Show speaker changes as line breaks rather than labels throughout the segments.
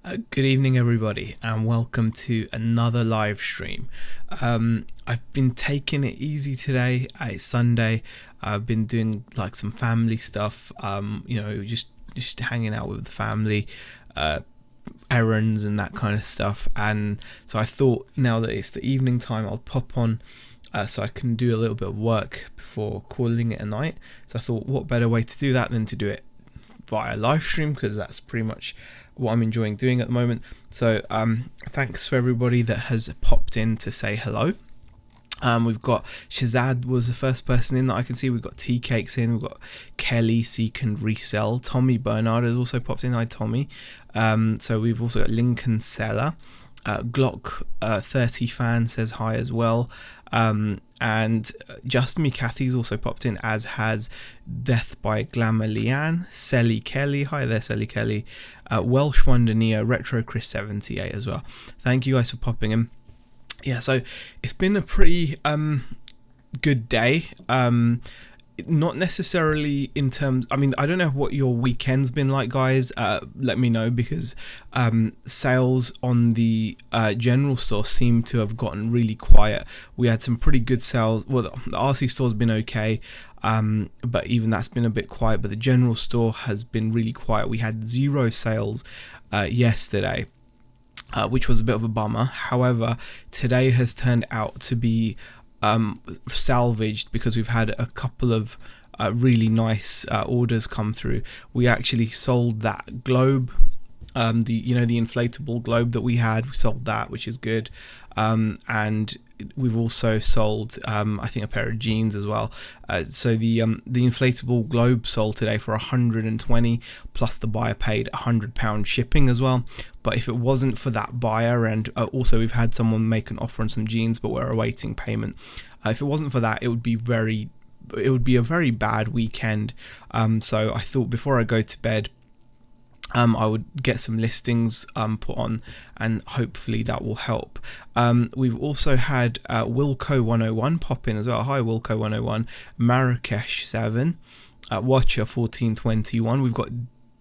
Good evening, everybody, and welcome to another live stream. I've been taking it easy today. It's Sunday. I've been doing like some family stuff. Just hanging out with the family, errands and that kind of stuff. And so I thought, now that it's the evening time, I'll pop on. So I can do a little bit of work before calling it a night. So I thought, what better way to do that than to do it via live stream, because that's pretty much what I'm enjoying doing at the moment. So thanks for everybody that has popped in to say hello. We've got Shazad was the first person in that I can see. We've got Tea Cakes in. We've got Kelly Seek and Resell. Tommy Bernard has also popped in. Hi Tommy. So we've also got Lincoln Seller. Glock 30 fan says hi as well. And Just Me Kathy's also popped in, as has Death by Glamour Leanne, Selly Kelly. Hi there, Selly Kelly. Welsh Wonder Neo, Retro Chris 78 as well. Thank you guys for popping in. Yeah, so it's been a pretty good day. Not necessarily in terms, I mean, I don't know what your weekend's been like, guys. Let me know, because sales on the general store seem to have gotten really quiet. We had some pretty good sales. Well, the RC store's been okay, but even that's been a bit quiet. But the general store has been really quiet. We had 0 sales yesterday, which was a bit of a bummer. However, today has turned out to be salvaged, because we've had a couple of really nice orders come through. We actually sold that globe, the inflatable globe that we had. We sold that, which is good. And we've also sold I think a pair of jeans as well. So the inflatable globe sold today for 120, plus the buyer paid £100 shipping as well. But if it wasn't for that buyer, and also we've had someone make an offer on some jeans, but we're awaiting payment. If it wasn't for that, it would be a very bad weekend. So I thought, before I go to bed, I would get some listings put on, and hopefully that will help. We've also had Wilco 101 pop in as well. Hi Wilco 101, Marrakesh 7, Watcher 1421. We've got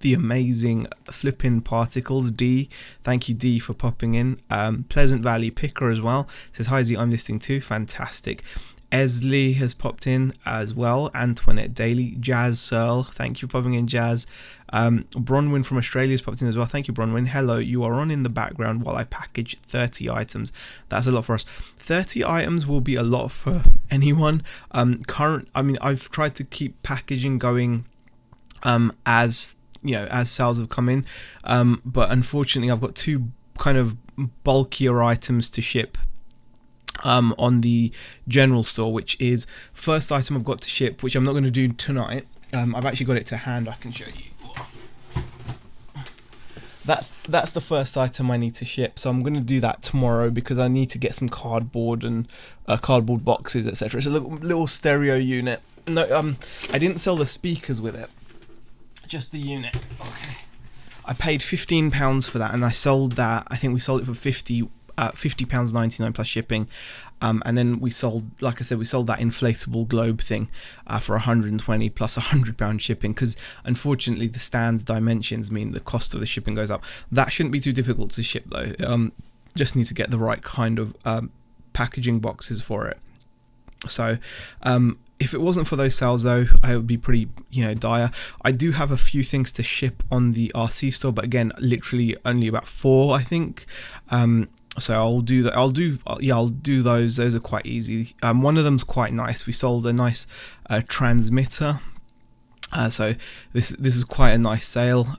the amazing Flippin' Particles D. Thank you, D, for popping in. Pleasant Valley Picker as well says hi Z, I'm listing too. Fantastic. Esley has popped in as well. Antoinette Daly, Jazz Searle, thank you for popping in, Jazz. Bronwyn from Australia has popped in as well. Thank you, Bronwyn. Hello, you are on in the background while I package 30 items. That's a lot for us. 30 items will be a lot for anyone. I've tried to keep packaging going as sales have come in, but unfortunately I've got 2 kind of bulkier items to ship on the general store, which is first item I've got to ship, which I'm not going to do tonight. I've actually got it to hand. I can show you. That's the first item I need to ship, so I'm going to do that tomorrow, because I need to get some cardboard and cardboard boxes, etc. It's a little stereo unit. No, I didn't sell the speakers with it, just the unit. Okay, I paid £15 for that, and I sold that. I think we sold it for £50.99 plus shipping, and then we sold, like I said, we sold that inflatable globe thing for 120 plus £100 shipping, because unfortunately the stand's dimensions mean the cost of the shipping goes up. That shouldn't be too difficult to ship though. Just need to get the right kind of packaging boxes for it. So if it wasn't for those sales though, I would be pretty dire. I do have a few things to ship on the RC store, but again, literally only about 4, I think. So I'll do that. I'll do those. Those are quite easy. One of them's quite nice. We sold a nice transmitter. So this is quite a nice sale.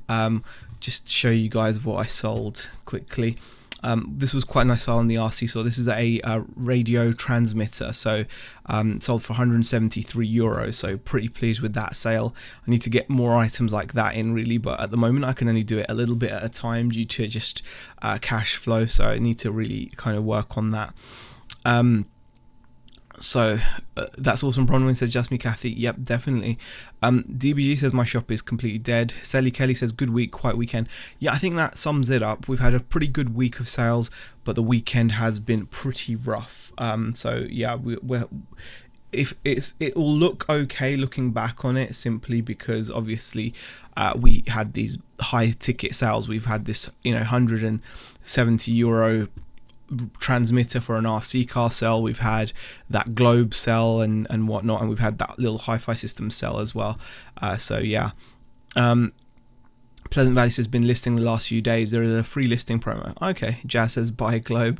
Just to show you guys what I sold quickly. This was quite a nice sale on the RC store. This is a radio transmitter, so sold for €173, so pretty pleased with that sale. I need to get more items like that in really, but at the moment I can only do it a little bit at a time due to just cash flow, so I need to really kind of work on that. So that's awesome. Bronwyn says, just me Kathy. Yep, definitely. DBG says my shop is completely dead. Sally Kelly says good week, quiet weekend. Yeah, I think that sums it up. We've had a pretty good week of sales, but the weekend has been pretty rough. So yeah, if it will look okay looking back on it, simply because obviously we had these high ticket sales. We've had this, €170 transmitter for an RC car sell. We've had that globe sell and whatnot, and we've had that little hi-fi system sell as well. So yeah. Pleasant Valley says been listing the last few days. There is a free listing promo. Okay. Jazz says buy globe.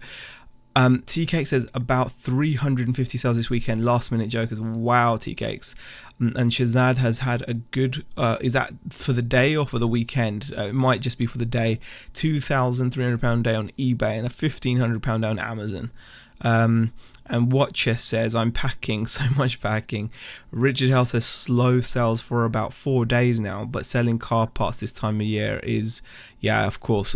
Tea Cake says about 350 sales this weekend. Last minute jokers. Wow, Tea Cakes. And Shazad has had a good, is that for the day or for the weekend? It might just be for the day. £2,300 day on eBay and a £1,500 day on Amazon. And Watcher says, I'm packing, so much packing. Richard Hell says slow sales for about 4 days now, but selling car parts this time of year is, yeah, of course.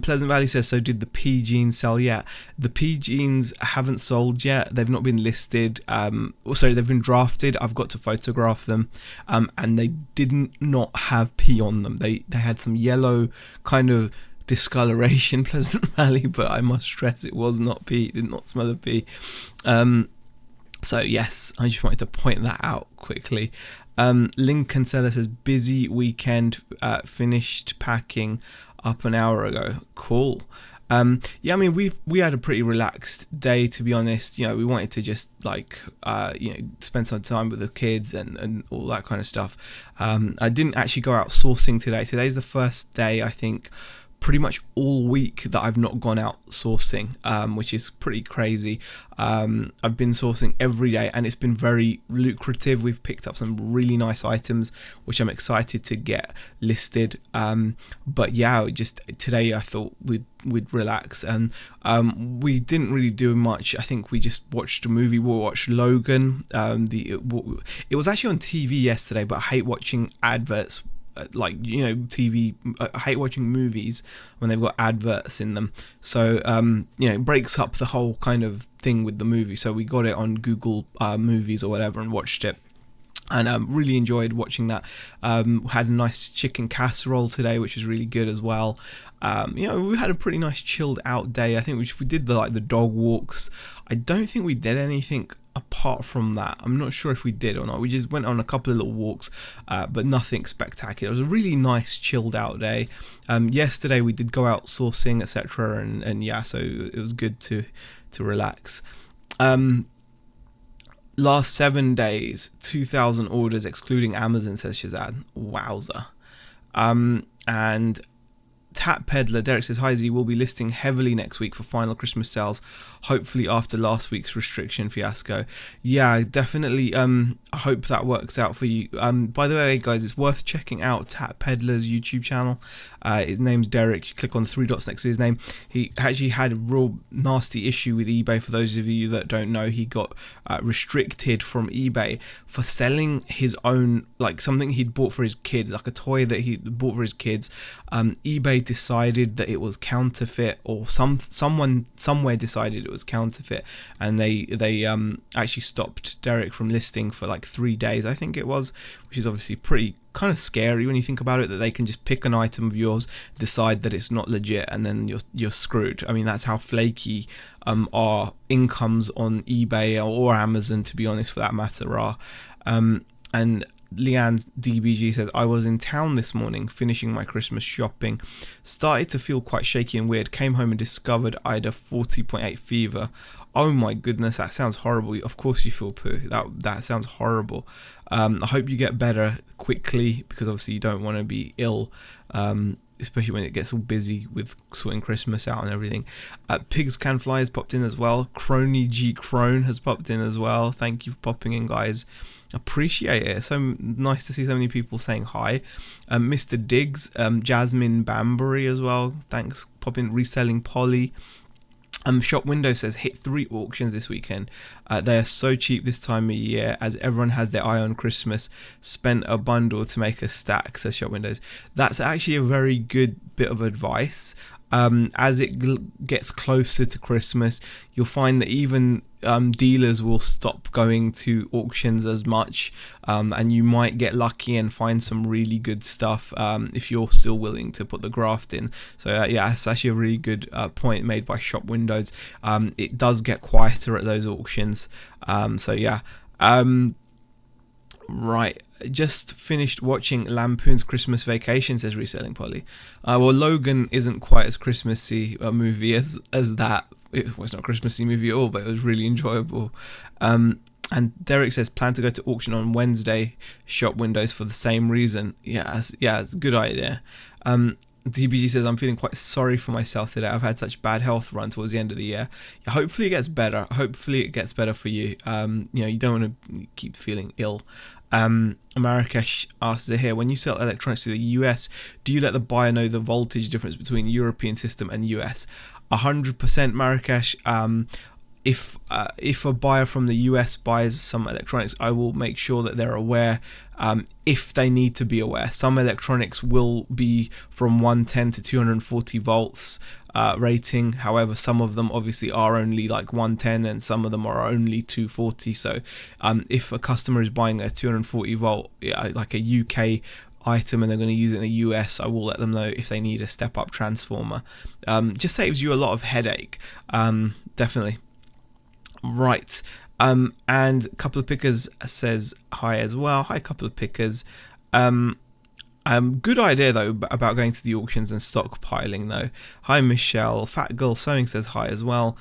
Pleasant Valley says, so did the P jeans sell yet? The P jeans haven't sold yet. They've not been listed. They've been drafted. I've got to photograph them. And they did not have P on them. They had some yellow kind of discoloration, Pleasant Valley, but I must stress it was not P. It did not smell of P. So yes, I just wanted to point that out quickly. Lincoln Seller says busy weekend, finished packing up an hour ago. Cool. Yeah, I mean, we had a pretty relaxed day, to be honest. We wanted to just spend some time with the kids and all that kind of stuff. I didn't actually go out sourcing today. Today's the first day, I think, pretty much all week that I've not gone out sourcing, which is pretty crazy. I've been sourcing every day and it's been very lucrative. We've picked up some really nice items which I'm excited to get listed. But yeah, just today I thought we'd relax, and we didn't really do much. I think we just watched a movie. We watched Logan. It was actually on TV yesterday, but I hate watching adverts TV. I hate watching movies when they've got adverts in them, so it breaks up the whole kind of thing with the movie. So we got it on Google Movies or whatever and watched it, and really enjoyed watching that. Had a nice chicken casserole today, which was really good as well. We had a pretty nice chilled out day. I think we did the dog walks. I don't think we did anything apart from that. I'm not sure if we did or not. We just went on a couple of little walks, but nothing spectacular. It was a really nice chilled out day. Yesterday we did go out sourcing, etc., and yeah, so it was good to relax. Last 7 days, 2,000 orders excluding Amazon, says Shazad. Wowza. And Tap Peddler Derek says, hi Z, we'll be listing heavily next week for final Christmas sales, hopefully after last week's restriction fiasco. Yeah, definitely. I hope that works out for you. By the way, guys, it's worth checking out Tap Peddler's YouTube channel. His name's Derek. You click on the 3 dots next to his name. He actually had a real nasty issue with eBay. For those of you that don't know, he got restricted from eBay for selling his own, something he'd bought for his kids, like a toy that he bought for his kids. eBay decided that it was counterfeit, or someone somewhere decided it was counterfeit, and they actually stopped Derek from listing for 3 days, I think it was, which is obviously pretty kind of scary when you think about it, that they can just pick an item of yours, decide that it's not legit, and then you're screwed. I mean, that's how flaky our incomes on eBay or Amazon, to be honest, for that matter, are. And Leanne DBG says, I was in town this morning finishing my Christmas shopping, started to feel quite shaky and weird, came home and discovered I had a 40.8 fever. Oh my goodness, that sounds horrible. Of course you feel poo. That sounds horrible. I hope you get better quickly, because obviously you don't want to be ill, especially when it gets all busy with sorting Christmas out and everything. Pigs Can Fly has popped in as well. Crony G Crone has popped in as well. Thank you for popping in, guys. Appreciate it. So nice to see so many people saying hi. Mr. Diggs, Jasmine Bambury as well. Thanks. Popping. Reselling Polly. Shop Window says hit 3 auctions this weekend. They are so cheap this time of year, as everyone has their eye on Christmas. Spent a bundle to make a stack, says Shop Windows. That's actually a very good bit of advice. As it gets closer to Christmas, you'll find that even dealers will stop going to auctions as much, and you might get lucky and find some really good stuff if you're still willing to put the graft in. So yeah, it's actually a really good point made by Shop Windows. It does get quieter at those auctions. So yeah. Right, just finished watching Lampoon's Christmas Vacation, says Reselling Polly. Well, Logan isn't quite as Christmassy a movie as that. It was not a Christmassy movie at all, but it was really enjoyable. And Derek says, plan to go to auction on Wednesday, Shop Windows, for the same reason. Yeah, it's a good idea. DBG says, I'm feeling quite sorry for myself today. I've had such bad health run towards the end of the year. Yeah, hopefully it gets better. Hopefully it gets better for you. You don't want to keep feeling ill. Marrakesh asks here, when you sell electronics to the US, do you let the buyer know the voltage difference between European system and US? 100% Marrakesh. If a buyer from the US buys some electronics, I will make sure that they're aware, if they need to be aware. Some electronics will be from 110 to 240 volts rating. However, some of them obviously are only like 110 and some of them are only 240. So if a customer is buying a 240 volt, like a UK item, and they're going to use it in the US, I will let them know if they need a step up transformer. Just saves you a lot of headache. Definitely. Right, and a couple of pickers says hi as well. Hi, couple of pickers. Good idea though about going to the auctions and stockpiling though. Hi Michelle. Fat Girl Sewing says hi as well.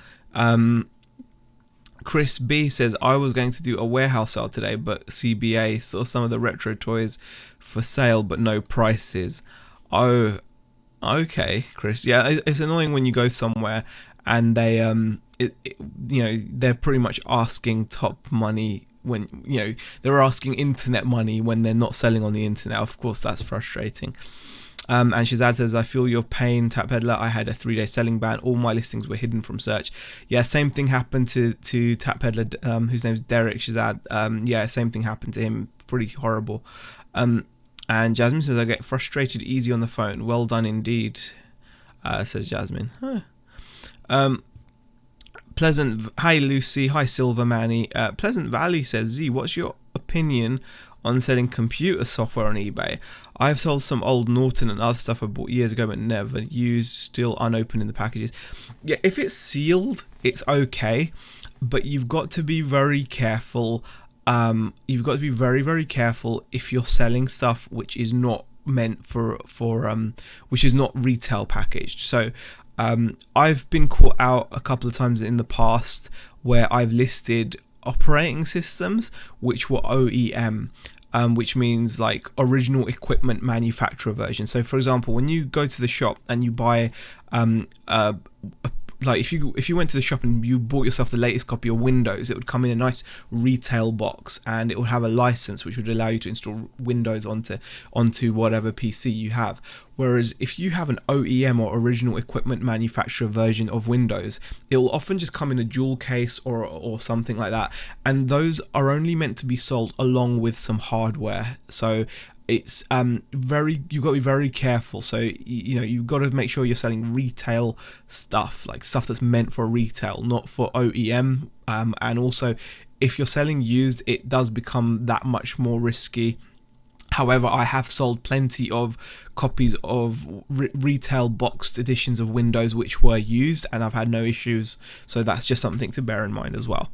Chris B says, I was going to do a warehouse sale today, but CBA saw some of the retro toys for sale but no prices. Oh, okay, Chris. Yeah, it's annoying when you go somewhere and they they're pretty much asking top money when they're asking internet money when they're not selling on the internet. Of course, that's frustrating. And Shazad says, I feel your pain, Tap Peddler. I had a 3-day selling ban. All my listings were hidden from search. Yeah, same thing happened to Tap Peddler, whose name is Derek Shazad. Yeah, same thing happened to him. Pretty horrible. And Jasmine says, I get frustrated easy on the phone. Well done indeed, says Jasmine. Huh. Hi Lucy, hi Silver Manny. Pleasant Valley says, Z, what's your opinion on selling computer software on eBay? I've sold some old Norton and other stuff I bought years ago but never used, still unopened in the packages. Yeah, if it's sealed, it's okay, but you've got to be very careful. You've got to be very, very careful if you're selling stuff which is not meant for which is not retail packaged. So I've been caught out a couple of times in the past where I've listed operating systems which were OEM, which means like original equipment manufacturer version. So for example, when you go to the shop and you buy like if you went to the shop and you bought yourself the latest copy of Windows, it would come in a nice retail box and it would have a license which would allow you to install Windows onto whatever PC you have. Whereas if you have an OEM or original equipment manufacturer version of Windows, it will often just come in a jewel case or something like that, and those are only meant to be sold along with some hardware. So it's you've got to be very careful. So you've got to make sure you're selling retail stuff, like stuff that's meant for retail, not for OEM. And also, if you're selling used, it does become that much more risky. However, I have sold plenty of copies of retail boxed editions of Windows which were used, and I've had no issues. So that's just something to bear in mind as well.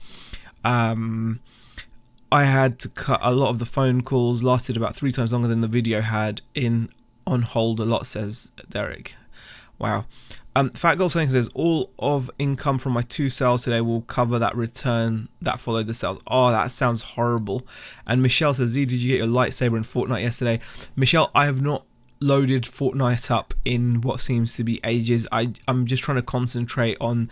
I had to cut a lot of the phone calls, lasted about 3 times longer than the video had, on hold a lot, says Derek. Wow. Fat Girl saying says, all of income from my 2 sales today will cover that return that followed the sales. Oh, that sounds horrible. And Michelle says, Z, did you get your lightsaber in Fortnite yesterday? Michelle, I have not loaded Fortnite up in what seems to be ages. I'm just trying to concentrate on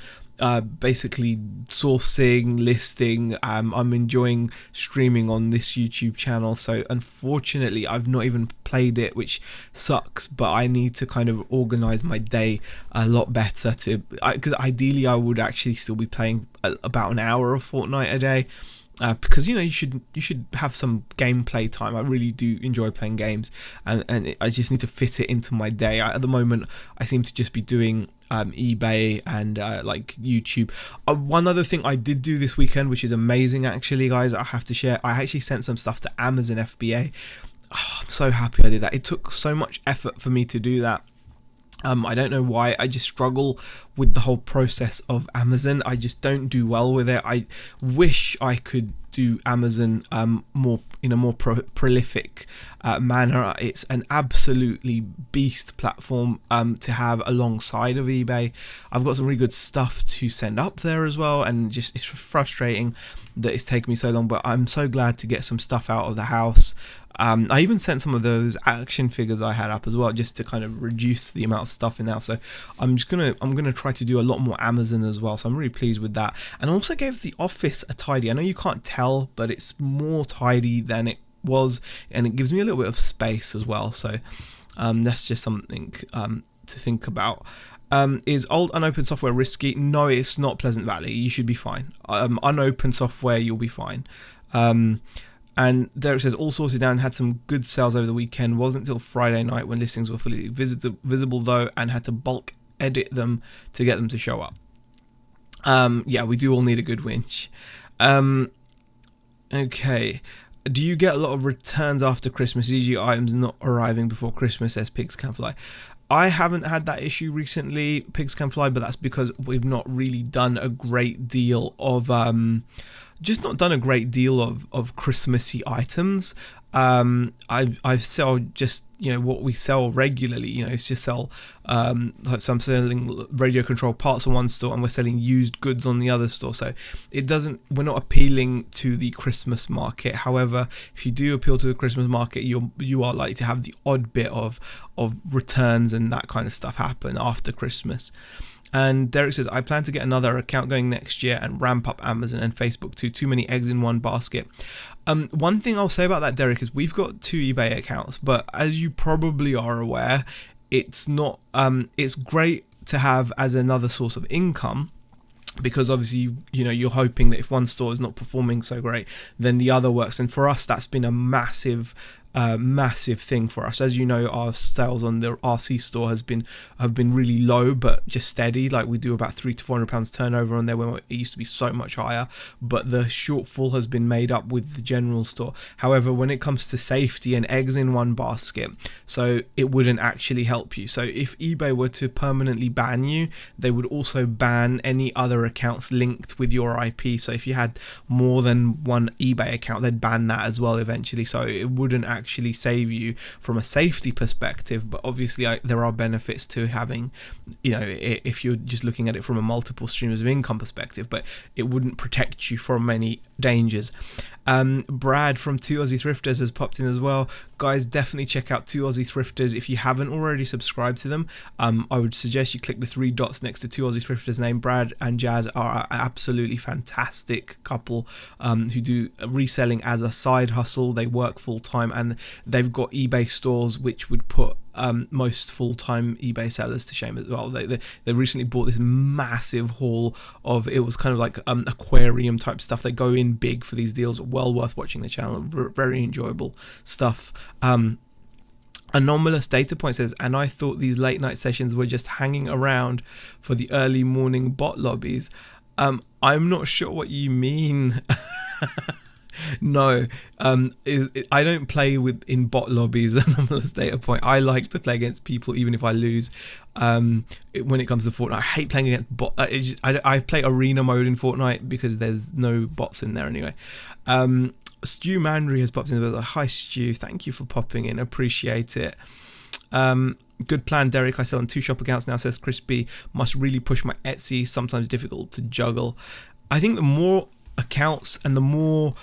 basically sourcing, listing. I'm enjoying streaming on this YouTube channel, so unfortunately I've not even played it, which sucks, but I need to kind of organize my day a lot better because ideally I would actually still be playing about an hour of Fortnite a day. because you should have some gameplay time. I really do enjoy playing games, and I just need to fit it into my day. At the moment, I seem to just be doing eBay and like YouTube. One other thing I did do this weekend, which is amazing actually, guys, I have to share. I actually sent some stuff to Amazon FBA. Oh, I'm so happy I did that. It took so much effort for me to do that. I don't know why. I just struggle with the whole process of Amazon. I just don't do well with it. I wish I could do Amazon more in a more prolific manner. It's an absolutely beast platform to have alongside of eBay. I've got some really good stuff to send up there as well, and just it's frustrating that it's taken me so long, but I'm so glad to get some stuff out of the house. I even sent some of those action figures I had up as well, just to kind of reduce the amount of stuff in there. So I'm gonna try to do a lot more Amazon as well. So I'm really pleased with that. And I also gave the office a tidy. I know you can't tell, but it's more tidy than it was, and it gives me a little bit of space as well. So that's just something to think about. Is old unopened software risky? No, it's not Pleasant Valley. You should be fine. Unopened software, you'll be fine. And Derek says, all sorted down, had some good sales over the weekend. Wasn't until Friday night when listings were fully visible though, and had to bulk edit them to get them to show up. Yeah, we do all need a good winch. Okay. Do you get a lot of returns after Christmas, e.g. items not arriving before Christmas as pigs can fly? I haven't had that issue recently, pigs can fly, but that's because we've not really done a great deal of of Christmassy items. I sell just what we sell regularly. It's just sell like, so I'm selling radio control parts on one store, and we're selling used goods on the other store. So we're not appealing to the Christmas market. However, if you do appeal to the Christmas market, you are likely to have the odd bit of returns and that kind of stuff happen after Christmas. And Derek says, I plan to get another account going next year and ramp up Amazon and Facebook too. Too many eggs in one basket. One thing I'll say about that, Derek, is we've got 2 eBay accounts, but as you probably are aware, it's not. It's great to have as another source of income, because obviously you're hoping that if one store is not performing so great, then the other works. And for us, that's been a massive thing for us. As you know, our sales on the RC store have been really low, but just steady. Like, we do about £300 to £400 turnover on there, when it used to be so much higher, but the shortfall has been made up with the general store. However, when it comes to safety and eggs in one basket, so it wouldn't actually help you. So if eBay were to permanently ban you, they would also ban any other accounts linked with your IP. So if you had more than one eBay account, they'd ban that as well eventually. So it wouldn't actually save you from a safety perspective, but obviously there are benefits to having, if you're just looking at it from a multiple streams of income perspective, but it wouldn't protect you from any dangers. Brad from 2 Aussie Thrifters has popped in as well. Guys, definitely check out 2 Aussie Thrifters. If you haven't already subscribed to them, I would suggest you click the 3 dots next to 2 Aussie Thrifters name. Brad and Jazz are an absolutely fantastic couple who do reselling as a side hustle. They work full time, and they've got eBay stores which would put most full-time eBay sellers to shame as well. They recently bought this massive haul of, it was kind of like aquarium type stuff. They go in big for these deals. Well worth watching the channel. Very enjoyable stuff. Anomalous Data Point says, and I thought these late night sessions were just hanging around for the early morning bot lobbies. I'm not sure what you mean. No, I don't play in bot lobbies. Anomalous Data Point. I like to play against people even if I lose. When it comes to Fortnite, I hate playing against bot. I play arena mode in Fortnite because there's no bots in there anyway. Stu Manry has popped in. Hi Stu, thank you for popping in, appreciate it. Good plan, Derek. I sell on 2 shop accounts now, says Chris B. Must really push my Etsy, sometimes difficult to juggle. I think the more accounts and the more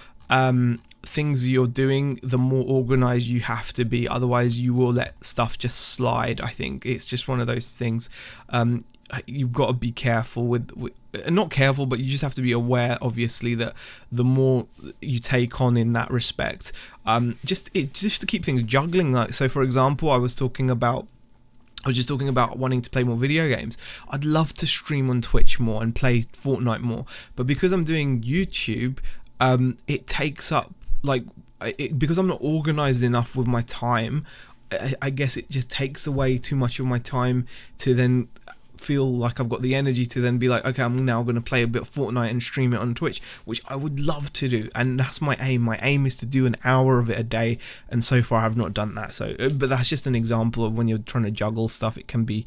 things you're doing, the more organized you have to be. Otherwise you will let stuff just slide. I think it's just one of those things. You've got to be careful with not careful, but you just have to be aware, obviously, that the more you take on in that respect, just to keep things juggling. Like, so for example, I was just talking about wanting to play more video games. I'd love to stream on Twitch more and play Fortnite more, but because I'm doing YouTube, it takes up like because I'm not organized enough with my time. I guess it just takes away too much of my time to then feel like I've got the energy to then be like, okay, I'm now going to play a bit of Fortnite and stream it on Twitch, which I would love to do, and that's my aim. My aim is to do an hour of it a day, and so far I've not done that. So, but that's just an example of when you're trying to juggle stuff, it can be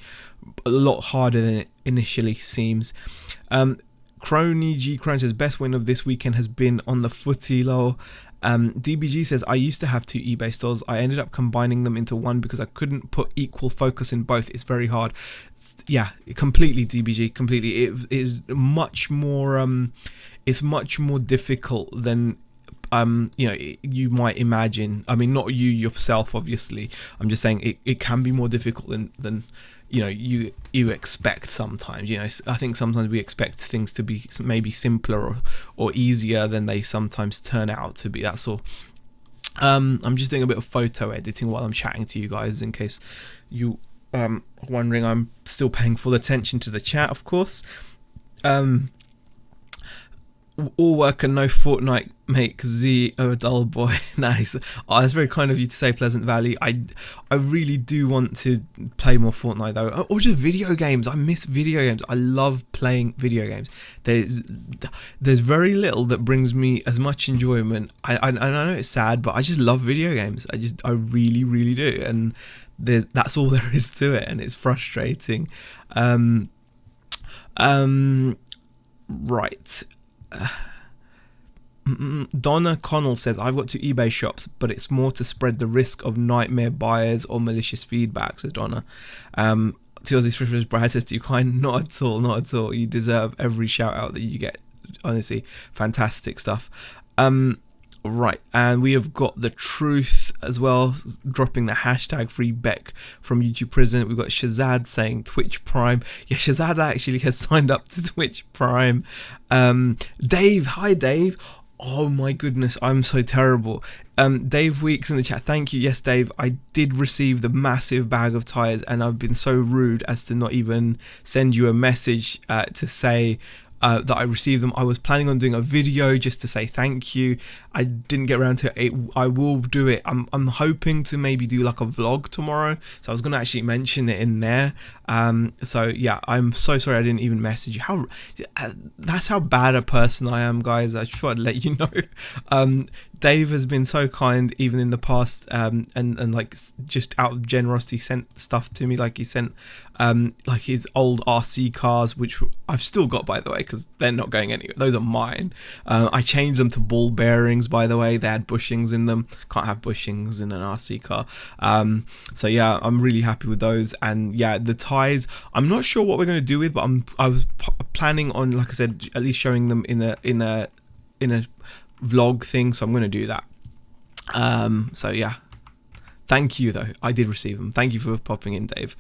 a lot harder than it initially seems. Crony G Crone says best win of this weekend has been on the footy, lol. DBG says I used to have 2 eBay stores. I ended up combining them into one because I couldn't put equal focus in both. It's very hard. Yeah, completely, DBG, completely. It is much more it's much more difficult than you might imagine. I mean, not you yourself, obviously. I'm just saying it can be more difficult than you expect sometimes. I think sometimes we expect things to be maybe simpler or easier than they sometimes turn out to be. That's all. I'm just doing a bit of photo editing while I'm chatting to you guys, in case you wondering. I'm still paying full attention to the chat, of course. All work and no Fortnite make Z a dull boy. Nice. Oh, that's very kind of you to say, Pleasant Valley. I really do want to play more Fortnite though, or just video games. I miss video games. I love playing video games. There's very little that brings me as much enjoyment. I know it's sad, but I just love video games. I really, really do, and that's all there is to it, and it's frustrating. Right. Donna Connell says I've got 2 eBay shops, but it's more to spread the risk of nightmare buyers or malicious feedback, says Donna. TLZ Brad says to you, kind, not at all. You deserve every shout out that you get. Honestly, fantastic stuff. Right, and we have got the truth as well, dropping the hashtag free Beck from YouTube prison. We've got Shazad saying Twitch Prime. Yeah, Shazad actually has signed up to Twitch Prime. Dave, hi Dave. Oh my goodness, I'm so terrible. Dave Weeks in the chat, thank you. Yes, Dave, I did receive the massive bag of tyres, and I've been so rude as to not even send you a message to say that I received them. I was planning on doing a video just to say thank you. I didn't get around to it. I will do it. I'm hoping to maybe do like a vlog tomorrow, so I was going to actually mention it in there. So yeah, I'm so sorry I didn't even message you. That's how bad a person I am, guys. I just thought I'd let you know. Dave has been so kind even in the past, and like just out of generosity sent stuff to me. Like he sent like his old RC cars, which I've still got, by the way, because they're not going anywhere. Those are mine. I changed them to ball bearings, by the way. They had bushings in them. Can't have bushings in an RC car. So yeah, I'm really happy with those. And yeah, the ties, I'm not sure what we're going to do with, but I was planning on, like I said, at least showing them in a vlog thing, so I'm going to do that. So yeah, thank you though, I did receive them. Thank you for popping in, Dave.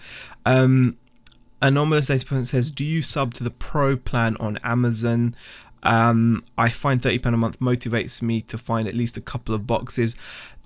Anomalous Data Point says, do you sub to the pro plan on Amazon? I find £30 a month motivates me to find at least a couple of boxes.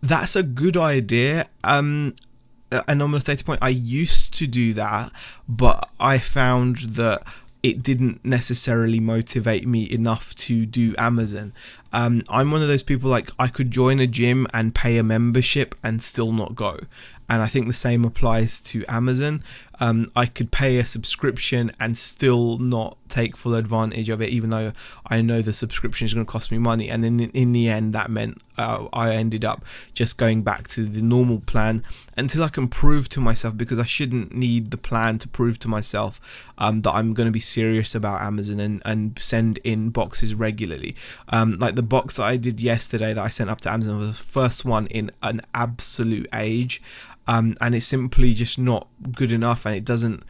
That's a good idea. Anomalous Data Point, I used to do that, but I found that it didn't necessarily motivate me enough to do Amazon. I'm one of those people, like, I could join a gym and pay a membership and still not go. And I think the same applies to Amazon. I could pay a subscription and still not take full advantage of it, even though I know the subscription is going to cost me money. And in the end, that meant I ended up just going back to the normal plan until I can prove to myself, because I shouldn't need the plan to prove to myself that I'm going to be serious about Amazon and send in boxes regularly. Like the box that I did yesterday that I sent up to Amazon was the first one in an absolute age. And it's simply just not good enough, and it doesn't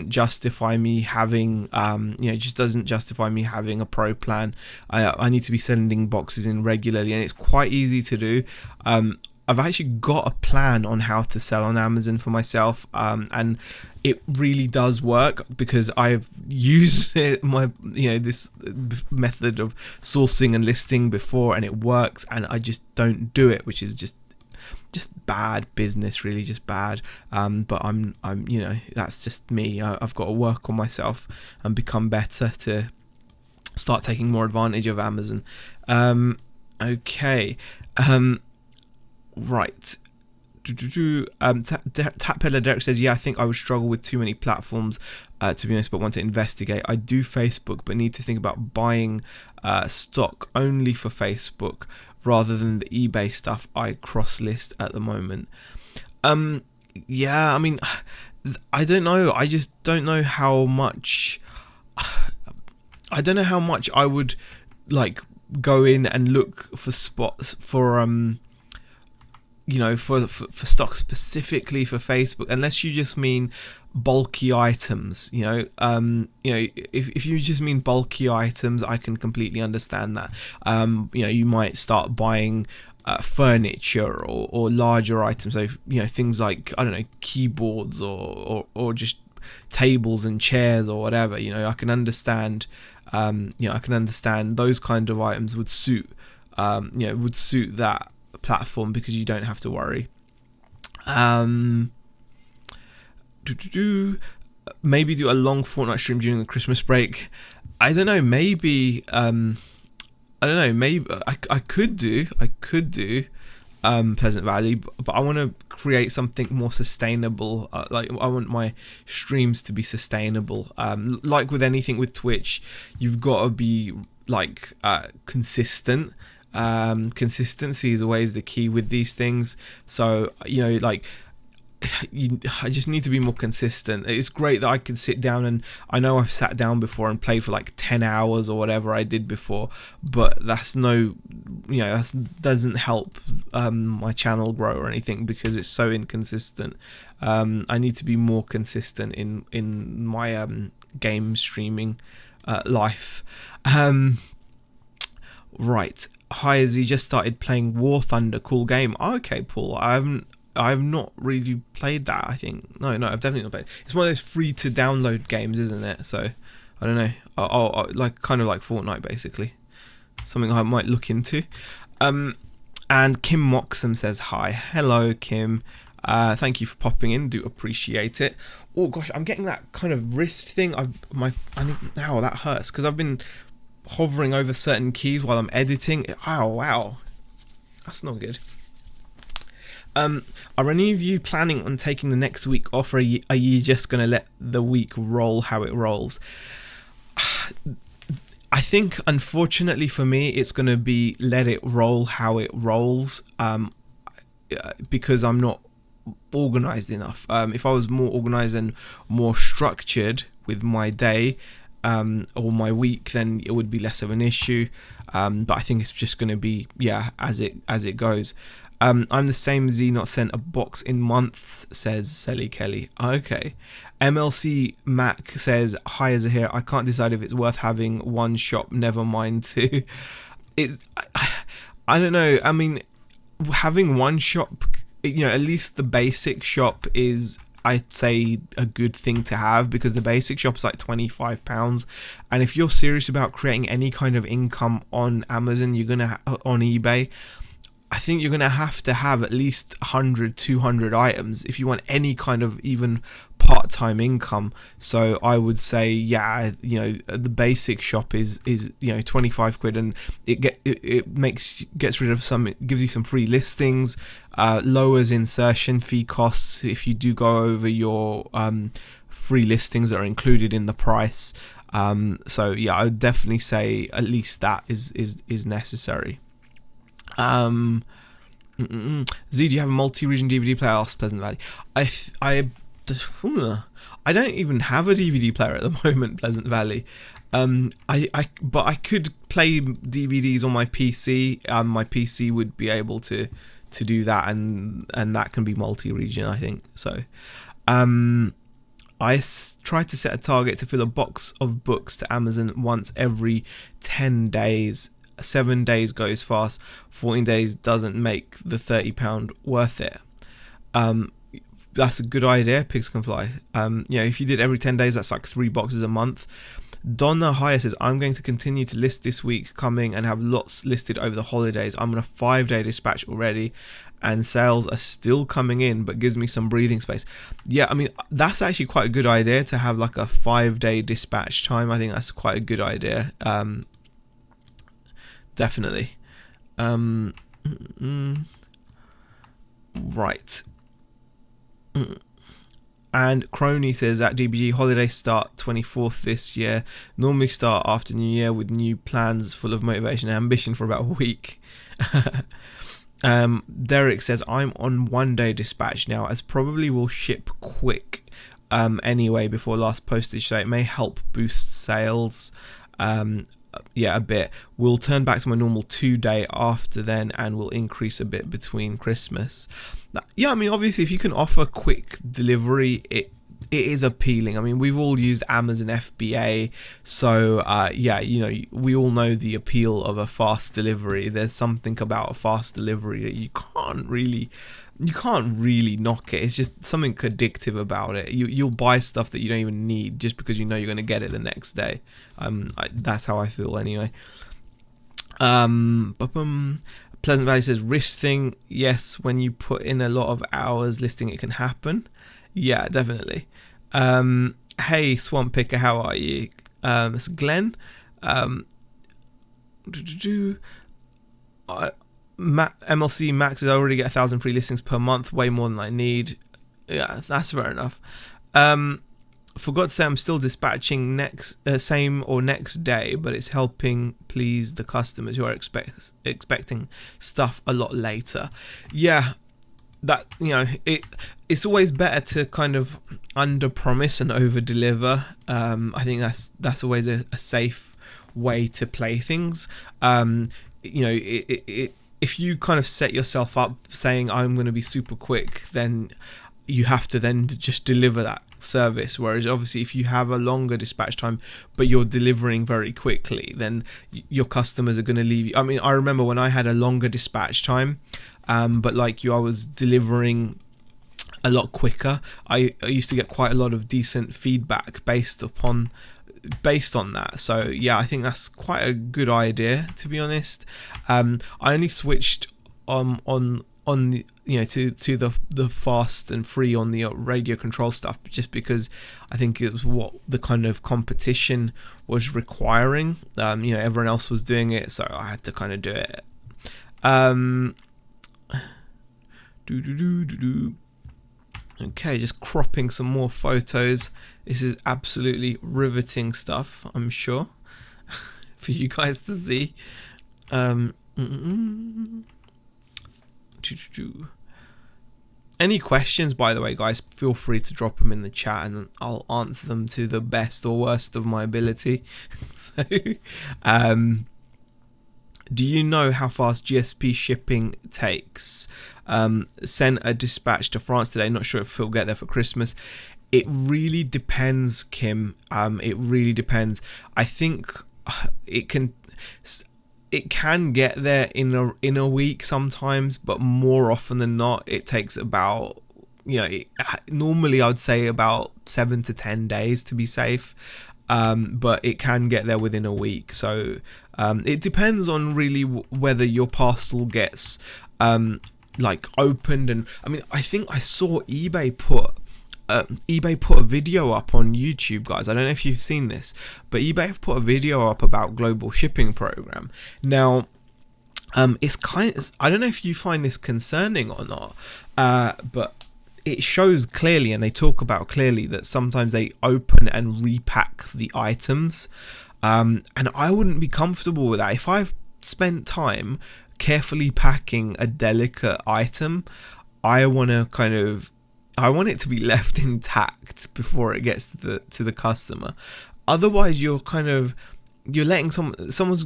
justify me having it just doesn't justify me having a pro plan. I need to be sending boxes in regularly, and it's quite easy to do. I've actually got a plan on how to sell on Amazon for myself, and it really does work, because I've used this method of sourcing and listing before, and it works, and I just don't do it, which is just bad business, really, just bad. But I'm that's just me. I've got to work on myself and become better to start taking more advantage of Amazon. Okay. Right. Tap Peddler Derek says, yeah, I think I would struggle with too many platforms, to be honest, but want to investigate. I do Facebook, but need to think about buying stock only for Facebook rather than the eBay stuff I cross list at the moment. Yeah, I mean, I don't know. I just don't know how much. I don't know how much I would like go in and look for spots for for stock specifically for Facebook, unless you just mean bulky items. If you just mean bulky items, I can completely understand that. You might start buying furniture or larger items, so things like, I don't know, keyboards or just tables and chairs or whatever. I can understand. I can understand those kind of items would suit that platform because you don't have to worry. Maybe do a long Fortnite stream during the Christmas break. I don't know. Maybe Maybe I could do Pleasant Valley, but I want to create something more sustainable. I want my streams to be sustainable. Like with anything with Twitch, you've got to be consistent. Consistency is always the key with these things. So I just need to be more consistent. It's great that I can sit down, and I know I've sat down before and played for 10 hours or whatever I did before, but that doesn't help my channel grow or anything because it's so inconsistent. I need to be more consistent in my game streaming life. Right. Hi, as he just started playing War Thunder. Cool game. Okay, Paul. I've not really played that, I think. No, I've definitely not played. It's one of those free to download games, isn't it? So, I don't know. I'll kind of like Fortnite, basically. Something I might look into. And Kim Moxham says hi. Hello, Kim. Thank you for popping in. Do appreciate it. Oh gosh, I'm getting that kind of wrist thing. I think now that hurts because I've been hovering over certain keys while I'm editing. Oh wow, that's not good. Are any of you planning on taking the next week off, or are you just going to let the week roll how it rolls? I think, unfortunately for me, it's going to be let it roll how it rolls, because I'm not organized enough. If I was more organized and more structured with my day or my week, then it would be less of an issue. But I think it's just going to be as it goes. I'm the same as he, not sent a box in months, says Sally Kelly. Okay. MLC Mac says, hi, as here. I can't decide if it's worth having one shop, never mind two. I don't know. I mean, having one shop, at least the basic shop is, I'd say, a good thing to have, because the basic shop's like £25, and if you're serious about creating any kind of income on Amazon, on eBay, I think you're going to have at least 100, 200 items if you want any kind of even part-time income. So I would say, the basic shop is 25 quid, and it gets rid of some, it gives you some free listings, lowers insertion fee costs if you do go over your free listings that are included in the price. So I would definitely say at least that is necessary. Z, do you have a multi-region DVD player? Asked Pleasant Valley. I don't even have a DVD player at the moment, Pleasant Valley. But I could play DVDs on my PC. My PC would be able to do that, and that can be multi-region, I think. So, I tried to set a target to fill a box of books to Amazon once every 10 days. 7 days goes fast, 14 days doesn't make the £30 worth it. That's a good idea, pigs can fly. If you did every 10 days, that's like 3 boxes a month. Donna Hire says, I'm going to continue to list this week coming and have lots listed over the holidays. I'm on a 5-day dispatch already and sales are still coming in, but gives me some breathing space. Yeah, I mean, that's actually quite a good idea to have like a 5-day dispatch time. I think that's quite a good idea. Definitely. Right. And Crony says at DBG, holidays start 24th this year. Normally start after New Year with new plans full of motivation and ambition for about a week. Derek says, I'm on 1-day dispatch now, as probably will ship quick anyway before last postage, so it may help boost sales a bit. We'll turn back to my normal 2-day after then, and will increase a bit between Christmas. Yeah, I mean, obviously if you can offer quick delivery, it is appealing. I mean, we've all used Amazon FBA, so we all know the appeal of a fast delivery. There's something about a fast delivery that you can't really knock it. It's just something addictive about it. You'll buy stuff that you don't even need just because you know you're going to get it the next day. That's how I feel anyway. Pleasant Valley says, risk thing, yes, when you put in a lot of hours listing, it can happen. Yeah, definitely. Hey, Swamp Picker, how are you? It's Glenn. MLC Max is already get 1,000 free listings per month, way more than I need. Yeah, that's fair enough. Forgot to say I'm still dispatching same or next day, but it's helping please the customers who are expecting stuff a lot later. Yeah, that it's always better to kind of under promise and over deliver. I think that's always a safe way to play things. If you kind of set yourself up saying I'm going to be super quick, then you have to then just deliver that service. Whereas obviously if you have a longer dispatch time but you're delivering very quickly, then your customers are going to leave you. I mean, I remember when I had a longer dispatch time, but like you, I was delivering a lot quicker. I used to get quite a lot of decent feedback based on that. So yeah, I think that's quite a good idea, to be honest. I only switched on the to the fast and free on the radio control stuff just because I think it was what the kind of competition was requiring. Everyone else was doing it, so I had to kind of do it. Okay, just cropping some more photos. This is absolutely riveting stuff, I'm sure, for you guys to see. Any questions, by the way, guys, feel free to drop them in the chat and I'll answer them to the best or worst of my ability. So, do you know how fast GSP shipping takes? Sent a dispatch to France today. Not sure if he'll get there for Christmas. It really depends, Kim. It really depends. I think it can get there in a week sometimes, but more often than not, it takes about normally I'd say about 7 to 10 days to be safe. But it can get there within a week. So it depends on really whether your parcel gets opened. And I mean, I think I saw eBay put a video up on YouTube, guys. I don't know if you've seen this, but eBay have put a video up about global shipping program. Now, it's I don't know if you find this concerning or not, but it shows clearly, and they talk about clearly, that sometimes they open and repack the items, and I wouldn't be comfortable with that. If I've spent time carefully packing a delicate item, I want it to be left intact before it gets to the customer. Otherwise, you're letting someone's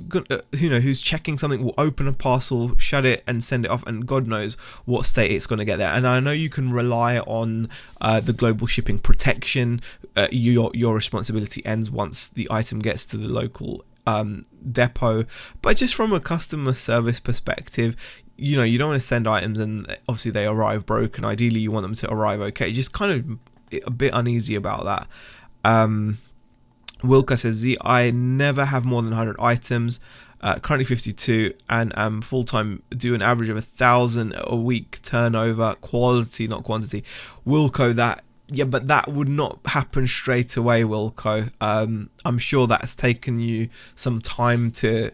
who's checking something will open a parcel, shut it, and send it off, and God knows what state it's going to get there. And I know you can rely on the global shipping protection. Your responsibility ends once the item gets to the local depot. But just from a customer service perspective, you don't want to send items and obviously they arrive broken. Ideally, you want them to arrive okay. Just kind of a bit uneasy about that. Wilco says, Z, I never have more than 100 items. Currently 52, and am full time. Do an average of 1,000 a week turnover. Quality, not quantity. Wilco, that, yeah, but that would not happen straight away, Wilco. I'm sure that's taken you some time to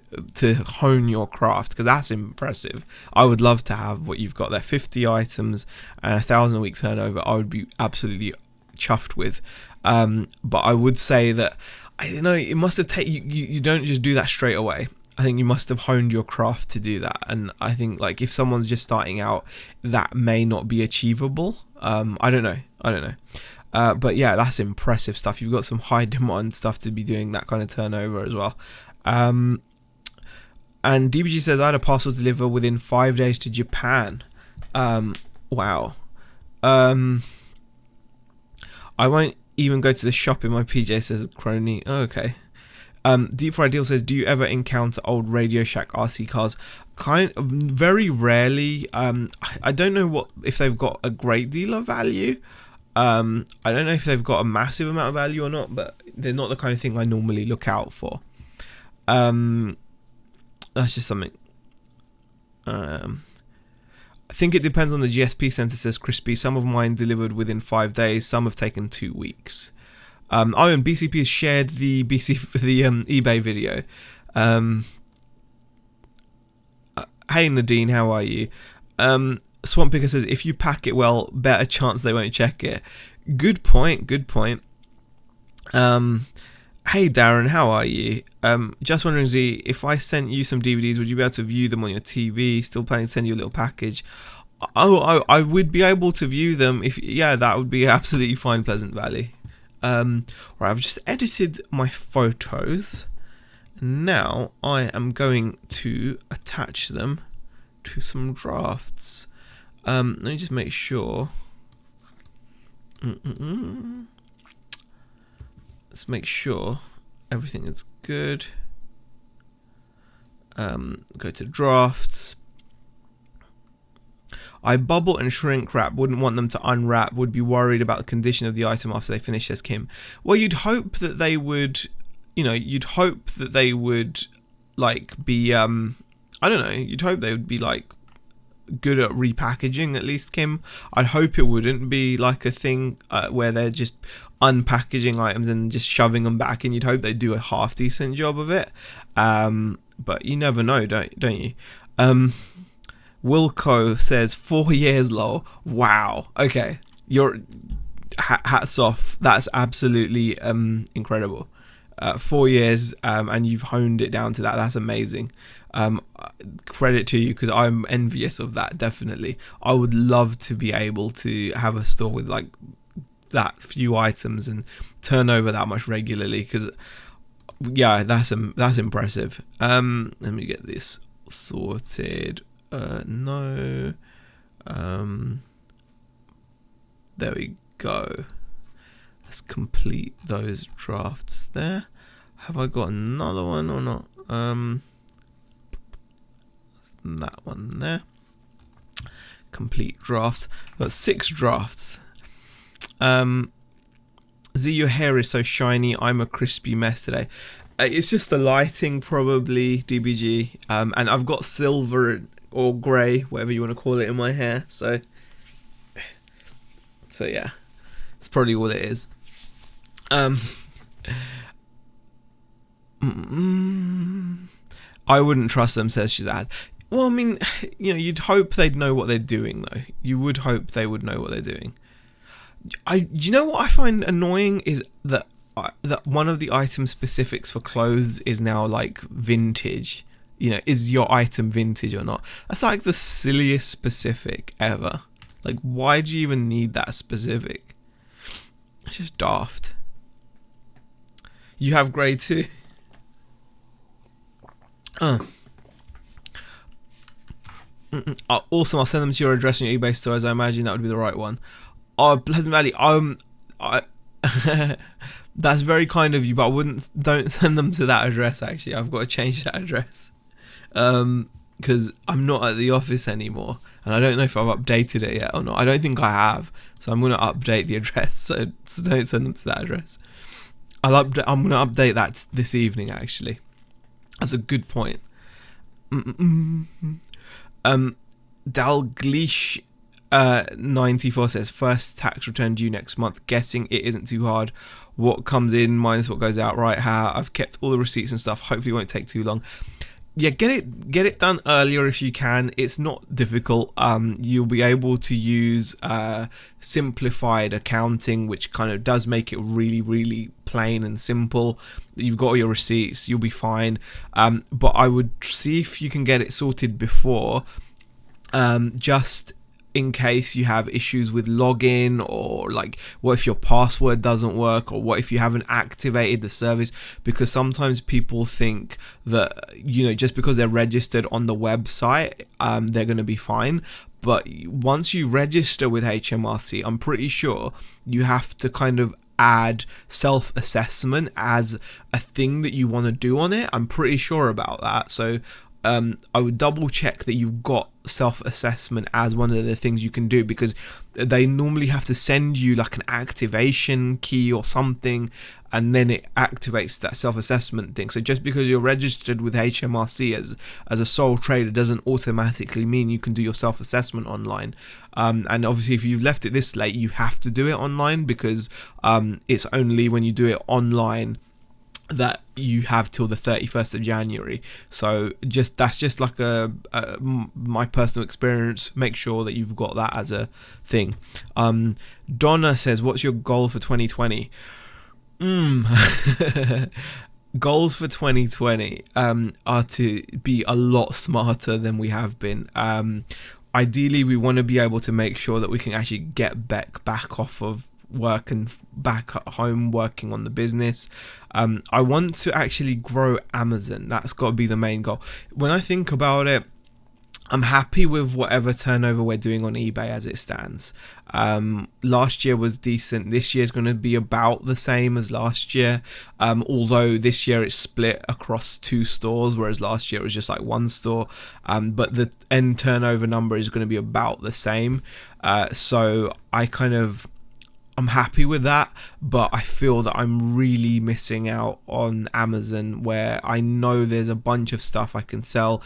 hone your craft, because that's impressive. I would love to have what you've got there. 50 items and 1,000 a week turnover. I would be absolutely chuffed with. But I would say that, I don't know, it must have taken you don't just do that straight away. I think you must have honed your craft to do that. And I think, like, if someone's just starting out, that may not be achievable. I don't know. But yeah, that's impressive stuff. You've got some high demand stuff to be doing that kind of turnover as well. And DBG says, I had a parcel deliver within 5 days to Japan. Wow. I won't even go to the shop in my PJ, says Crony. Oh, okay. Deep Fried Deal says, do you ever encounter old Radio Shack RC cars? Kind of very rarely. I don't know if they've got a great deal of value. I don't know if they've got a massive amount of value or not, but they're not the kind of thing I normally look out for. That's just something. I think it depends on the GSP center, says Crispy. Some of mine delivered within 5 days. Some have taken 2 weeks. And BCP has shared the eBay video. Hey Nadine, how are you? Swamp Picker says, if you pack it well, better chance they won't check it. Good point. Hey Darren, how are you? Just wondering, Z, if I sent you some DVDs, would you be able to view them on your TV? Still planning to send you a little package. I would be able to view them if, yeah, that would be absolutely fine, Pleasant Valley. Right, I've just edited my photos. Now I am going to attach them to some drafts. Let me just make sure. Let's make sure everything is good. Go to drafts. I bubble and shrink wrap, wouldn't want them to unwrap, would be worried about the condition of the item after they finish, says Kim. Well, you'd hope that they would, like be, I don't know, you'd hope they would be like good at repackaging, at least, Kim. I'd hope it wouldn't be like a thing where they're just unpackaging items and just shoving them back in. You'd hope they do a half decent job of it. But you never know, don't you? Wilco says 4 years, lol. Wow. Okay, you're hats off. That's absolutely incredible. 4 years, and you've honed it down to that. That's amazing. Credit to you, because I'm envious of that. Definitely, I would love to be able to have a store with like that few items and turn over that much regularly. Because yeah, that's impressive. Let me get this sorted. No. There we go. Let's complete those drafts there. Have I got another one or not? That one there. Complete drafts. I've got 6 drafts. Z, your hair is so shiny. I'm a crispy mess today. It's just the lighting, probably, DBG. And I've got silver or grey, whatever you want to call it, in my hair. So yeah, that's probably what it is. I wouldn't trust them, says Shazad. Well, I mean, you'd hope they'd know what they're doing, though. You would hope they would know what they're doing. You know what I find annoying is that one of the item specifics for clothes is now like vintage. Is your item vintage or not? That's like the silliest specific ever. Like, why do you even need that specific? It's just daft. You have grey too. Awesome. I'll send them to your address on your eBay store, as I imagine that would be the right one. Pleasant Valley. That's very kind of you, but don't send them to that address. Actually, I've got to change that address because I'm not at the office anymore, and I don't know if I've updated it yet or not. I don't think I have, so I'm going to update the address. So don't send them to that address. I'm gonna update that this evening. Actually, that's a good point. Dalglish 94 says first tax return due next month. Guessing it isn't too hard. What comes in minus what goes out. Right? How I've kept all the receipts and stuff. Hopefully, it won't take too long. Yeah, get it done earlier if you can. It's not difficult. You'll be able to use simplified accounting, which kind of does make it really, really plain and simple. You've got all your receipts, you'll be fine. But I would see if you can get it sorted before, just in case you have issues with login, or like what if your password doesn't work, or what if you haven't activated the service, because sometimes people think that, you know, just because they're registered on the website, they're going to be fine. But once you register with HMRC, I'm pretty sure you have to kind of add self-assessment as a thing that you want to do on it. I'm pretty sure about that. So I would double check that you've got self-assessment as one of the things you can do, because they normally have to send you like an activation key or something, and then it activates that self-assessment thing. So just because you're registered with HMRC as a sole trader doesn't automatically mean you can do your self-assessment online. And obviously if you've left it this late, you have to do it online, because it's only when you do it online that you have till the 31st of January. So that's just like my personal experience. Make sure that you've got that as a thing. Donna says, what's your goal for 2020? Goals for 2020 are to be a lot smarter than we have been. Ideally we want to be able to make sure that we can actually get back off of work and back at home working on the business. I want to actually grow Amazon. That's got to be the main goal. When I think about it, I'm happy with whatever turnover we're doing on eBay as it stands. Last year was decent. This year is going to be about the same as last year, although this year it's split across 2 stores, whereas last year it was just like 1 store. But the end turnover number is going to be about the same. So I'm happy with that, but I feel that I'm really missing out on Amazon, where I know there's a bunch of stuff I can sell,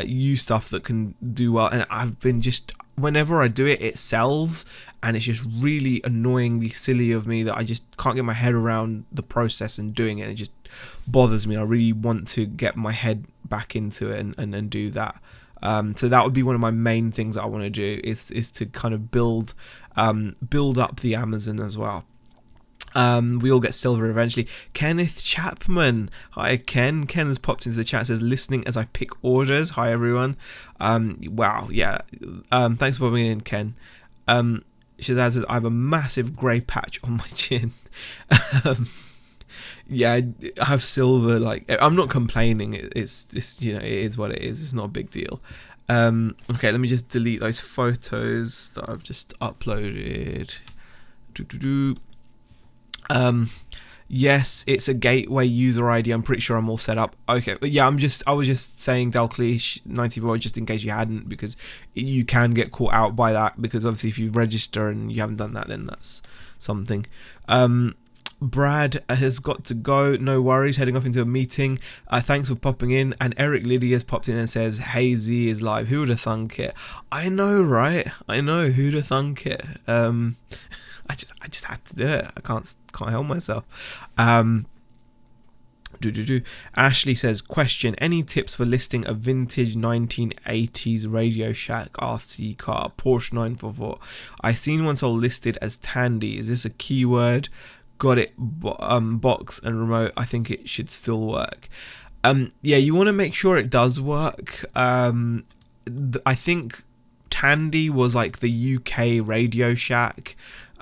used stuff that can do well, and I've been just, whenever I do it, it sells, and it's just really annoyingly silly of me that I just can't get my head around the process and doing it. It just bothers me. I really want to get my head back into it and do that. So that would be one of my main things that I want to do, is to kind of build up the Amazon as well. We all get silver eventually. Kenneth Chapman, hi Ken. Ken has popped into the chat, says listening as I pick orders. Hi everyone. Wow, yeah. Thanks for popping in, Ken. Shazad says I have a massive grey patch on my chin. Yeah, I have silver. Like, I'm not complaining. It's you know, it is what it is. It's not a big deal. Okay, let me just delete those photos that I've just uploaded. Yes, it's a gateway user ID. I'm pretty sure I'm all set up. Okay, but yeah, I was just saying Dalcleish 94 just in case you hadn't, because you can get caught out by that, because obviously if you register and you haven't done that, then that's something. Brad has got to go, no worries, heading off into a meeting. Thanks for popping in. And Eric Liddy has popped in and says, hey, Z is live. Who would have thunk it? I know, right? I know, who'd have thunk it? I just had to do it. I can't help myself. Ashley says, question, any tips for listing a vintage 1980s Radio Shack RC car, Porsche 944? I seen one sold listed as Tandy. Is this a keyword? Got it, box and remote. I think it should still work. Yeah, you want to make sure it does work. I think Tandy was like the UK Radio Shack.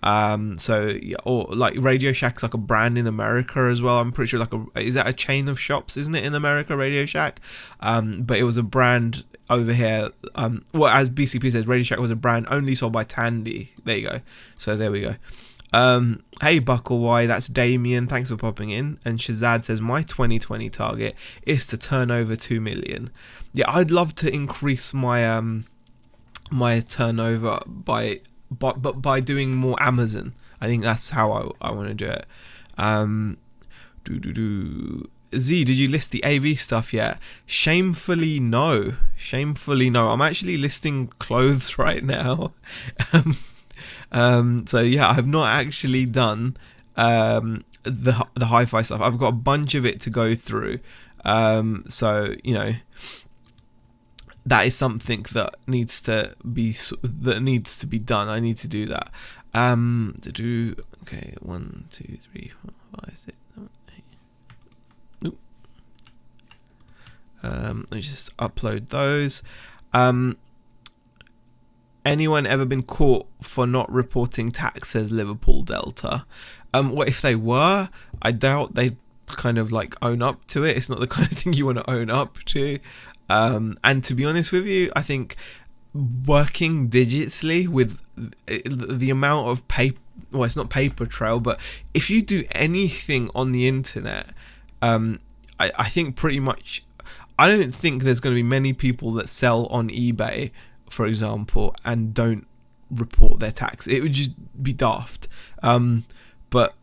So yeah, or like Radio Shack's like a brand in America as well. I'm pretty sure is that a chain of shops, isn't it, in America, Radio Shack? But it was a brand over here. Well, as BCP says, Radio Shack was a brand only sold by Tandy. There you go. So there we go. Hey Bucklewhy, that's Damien, thanks for popping in. And Shazad says, my 2020 target is to turn over 2 million. Yeah, I'd love to increase my my turnover by doing more Amazon. I think that's how I want to do it. Z, did you list the AV stuff yet? Shamefully no. I'm actually listing clothes right now. So yeah, I have not actually done the hi-fi stuff. I've got a bunch of it to go through. So that is something that needs to be done. I need to do that. Okay, 1, 2, 3, 4, 5, 6, 7, 8. Let me just upload those. Anyone ever been caught for not reporting tax, says Liverpool Delta? What if they were? I doubt they'd kind of like own up to it. It's not the kind of thing you want to own up to. And to be honest with you, I think working digitally with the amount of paper, well, it's not paper trail, but if you do anything on the internet, I think pretty much, I don't think there's going to be many people that sell on eBay, for example, and don't report their tax. It would just be daft. But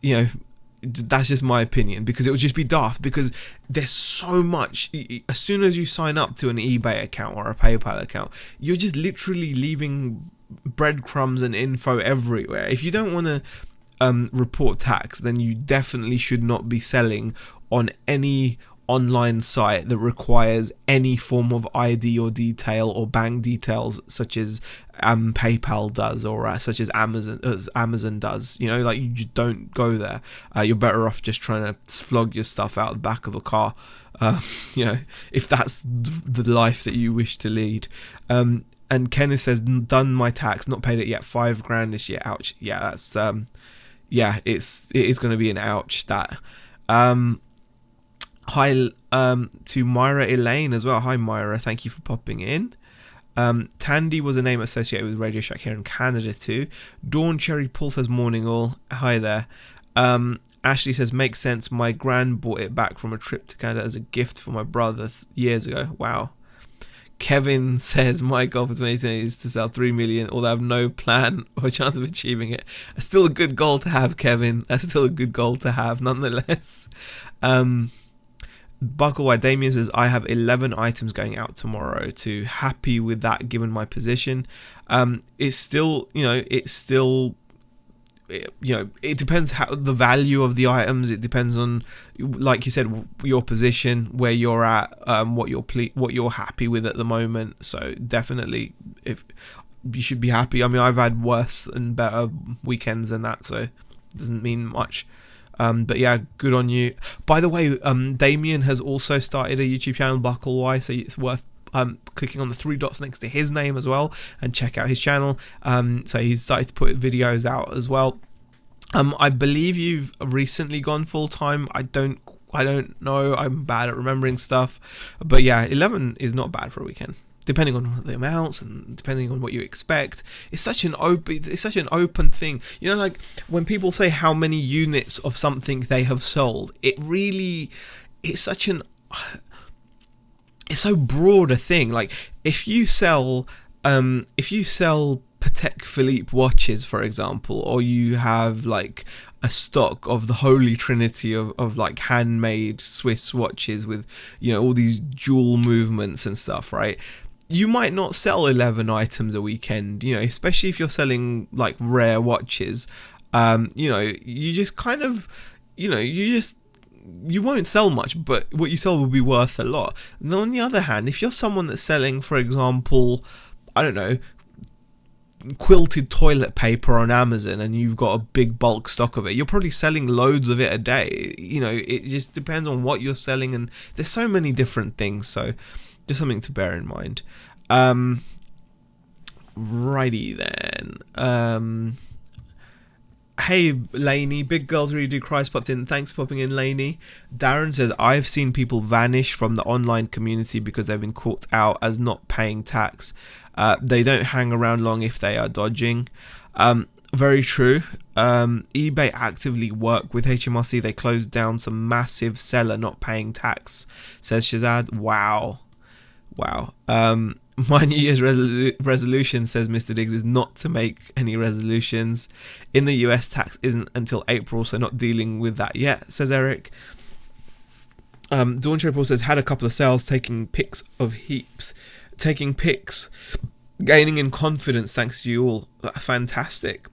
that's just my opinion, because it would just be daft, because there's so much. As soon as you sign up to an eBay account or a PayPal account, you're just literally leaving breadcrumbs and info everywhere. If you don't want to report tax, then you definitely should not be selling on any online site that requires any form of ID or detail or bank details, such as PayPal does, or such as Amazon does. You just don't go there. You're better off just trying to flog your stuff out the back of a car, if that's the life that you wish to lead. And Kenneth says, done my tax, not paid it yet, $5,000 this year. Ouch. Yeah, that's it is going to be an ouch. That hi to Myra Elaine as well. Hi Myra, thank you for popping in. Tandy was a name associated with Radio Shack here in Canada too. Dawn Cherry Paul says, morning all. Hi there. Ashley says, makes sense, my gran bought it back from a trip to Canada as a gift for my brother years ago. Wow. Kevin says, my goal for 2020 is to sell 3 million, although I have no plan or chance of achieving it. That's still a good goal to have, Kevin. That's still a good goal to have nonetheless. Bucklewide Damien says, I have 11 items going out tomorrow too. Happy with that given my position. It's still, it depends how the value of the items. It depends on, like you said, your position, where you're at, what you're happy with at the moment. So definitely, if you should be happy. I mean, I've had worse and better weekends than that, so it doesn't mean much. But yeah, good on you. By the way, Damien has also started a YouTube channel, Bucklewide, so it's worth clicking on the 3 dots next to his name as well and check out his channel. So he's started to put videos out as well. I believe you've recently gone full time. I don't know. I'm bad at remembering stuff, but yeah, 11 is not bad for a weekend, depending on the amounts and depending on what you expect. It's such an open thing. Like when people say how many units of something they have sold, it's so broad a thing. Like if you sell Patek Philippe watches, for example, or you have like a stock of the holy trinity of like handmade Swiss watches with all these jewel movements and stuff, right? You might not sell 11 items a weekend, especially if you're selling like rare watches. You just kind of, you won't sell much, but what you sell will be worth a lot. And on the other hand, if you're someone that's selling, for example, I don't know, quilted toilet paper on Amazon, and you've got a big bulk stock of it, you're probably selling loads of it a day. It just depends on what you're selling, and there's so many different things, so just something to bear in mind. Righty then. Hey Laney, big girls really do Christ popped in. Thanks for popping in, Laney. Darren says, I've seen people vanish from the online community because they've been caught out as not paying tax. They don't hang around long if they are dodging. Very true. eBay actively work with HMRC. They closed down some massive seller not paying tax, says Shazad. Wow. My New Year's resolution, says Mr. Diggs, is not to make any resolutions. In the US, tax isn't until April, so not dealing with that yet, says Eric. Dawn Triple says, had a couple of sales, taking pics of heaps, taking pics, gaining in confidence thanks to you all. Fantastic.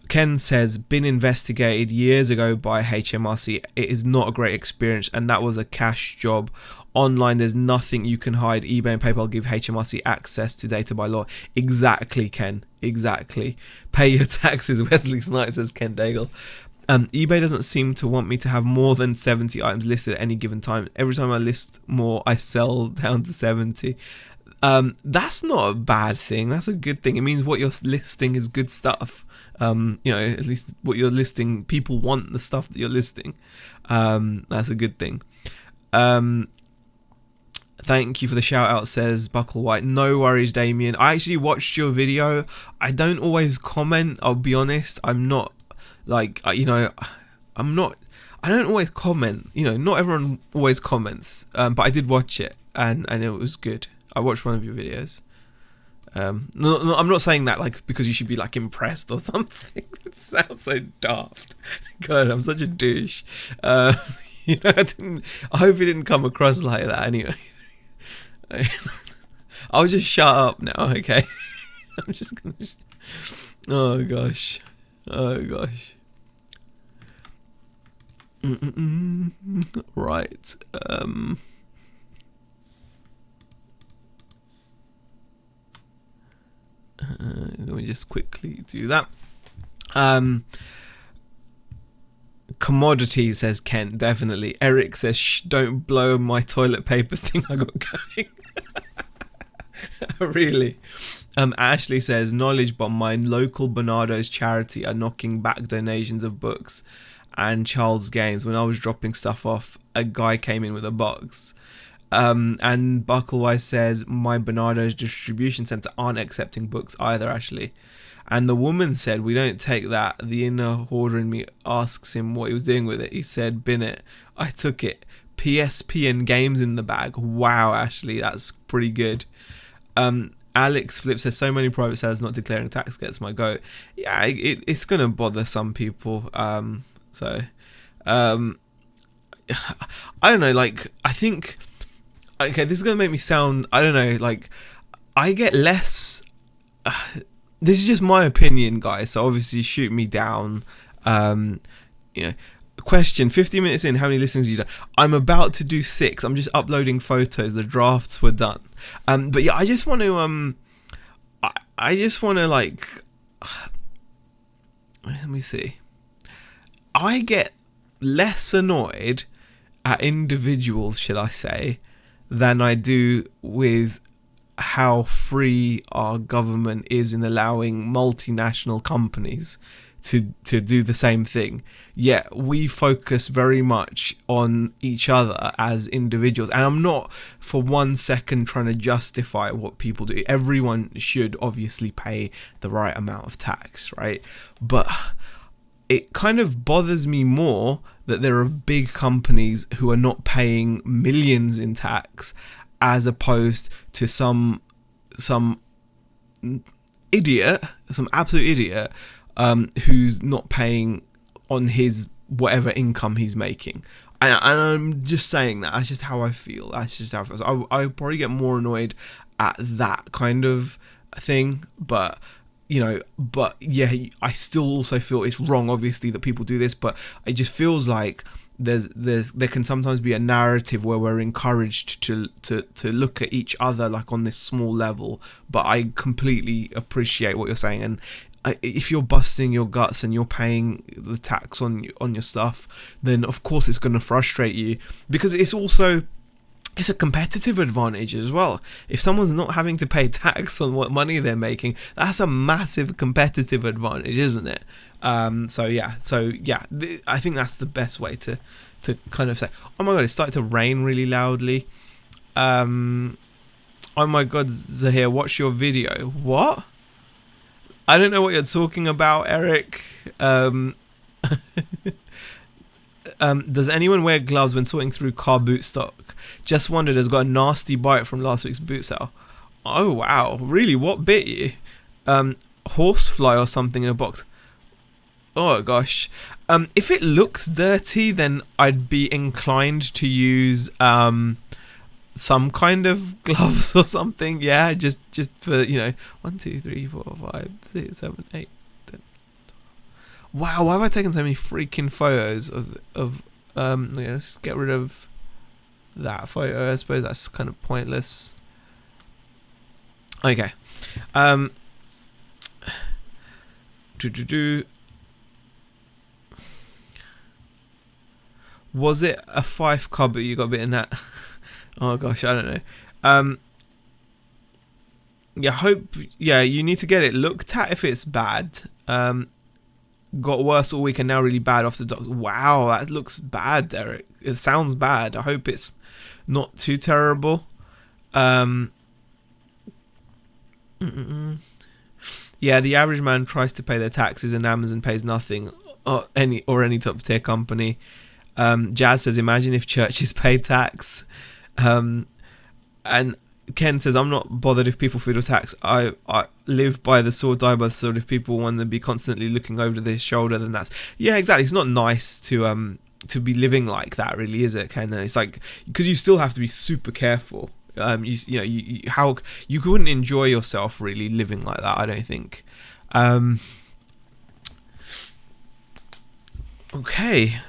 Ken says, been investigated years ago by HMRC. It is not a great experience, and that was a cash job. Online, there's nothing you can hide. eBay and PayPal give HMRC access to data by law. Exactly, Ken. Exactly. Pay your taxes, Wesley Snipes, says Ken Daigle. eBay doesn't seem to want me to have more than 70 items listed at any given time. Every time I list more, I sell down to 70. That's not a bad thing. That's a good thing. It means what you're listing is good stuff. At least what you're listing, people want the stuff that you're listing. That's a good thing. Thank you for the shout out, says Buckle White. No worries, Damien. I actually watched your video. I don't always comment, I'll be honest. I'm not like, I don't always comment. Not everyone always comments. But I did watch it, and it was good. I watched one of your videos. No, I'm not saying that like because you should be like impressed or something. It sounds so daft. God, I'm such a douche. I hope it didn't come across like that. Anyway, I'll just shut up now. Okay, I'm just gonna. Oh gosh. Right. Let me just quickly do that. Commodity, says Ken, definitely. Eric says, shh, don't blow my toilet paper thing I got going. Really? Ashley says, knowledge bomb, my local Bernardo's charity are knocking back donations of books and child's games. When I was dropping stuff off, a guy came in with a box. And Bucklewise says, my Bernardo's distribution center aren't accepting books either, Ashley. And the woman said, we don't take that. The inner hoarder in me asks him what he was doing with it. He said, bin it. I took it. PSP and games in the bag. Wow, Ashley, that's pretty good. Alex Flip says, so many private sellers not declaring tax gets my goat. Yeah, it's going to bother some people. I don't know, like, I think... Okay, this is going to make me sound, I don't know, like, I get less... this is just my opinion, guys, so obviously shoot me down. Question, 50 minutes in, how many listens have you done? I'm about to do 6. I'm just uploading photos. The drafts were done. But yeah, I just want to, like... Let me see. I get less annoyed at individuals, shall I say, than I do with how free our government is in allowing multinational companies to do the same thing. Yet we focus very much on each other as individuals. And I'm not for 1 second trying to justify what people do. Everyone should obviously pay the right amount of tax, right? But it kind of bothers me more that there are big companies who are not paying millions in tax, as opposed to some idiot, some absolute idiot, who's not paying on his whatever income he's making. And I'm just saying that. That's just how I feel. That's just how I feel. So I probably get more annoyed at that kind of thing, but yeah, I still also feel it's wrong, obviously, that people do this, but it just feels like there can sometimes be a narrative where we're encouraged to look at each other like on this small level. But I completely appreciate what you're saying, and if you're busting your guts and you're paying the tax on your stuff, then of course it's going to frustrate you, because it's a competitive advantage as well. If someone's not having to pay tax on what money they're making, that's a massive competitive advantage, isn't it? So yeah, I think that's the best way to kind of say. Oh my god, it started to rain really loudly. Oh my god, Zahir, watch your video. What? I don't know what you're talking about, Eric. Does anyone wear gloves when sorting through car boot stock? Just wondered, has got a nasty bite from last week's boot sale. Oh wow, really? What bit you? Horsefly or something in a box. Oh gosh. If it looks dirty, then I'd be inclined to use some kind of gloves or something. Yeah, just for 1, 2, 3, 4, 5, 6, 7, 8, 10. Wow, why have I taken so many freaking photos of let's get rid of that photo. I suppose that's kind of pointless. Okay. Was it a Fife cupboard you got bitten at? Oh gosh, I don't know. Yeah, you need to get it looked at if it's bad. Got worse all week and now really bad off the doctor. Wow, that looks bad, Derek. It sounds bad. I hope it's not too terrible. Yeah, the average man tries to pay their taxes and Amazon pays nothing, or any top tier company. Jazz says, imagine if churches pay tax. And Ken says, I'm not bothered if people fiddle tax. I live by the sword, die by the sword. If people want to be constantly looking over their shoulder, then that's... Yeah, exactly. It's not nice to be living like that, really, is it, Ken? It's like, because you still have to be super careful. You couldn't enjoy yourself really living like that, I don't think. Okay.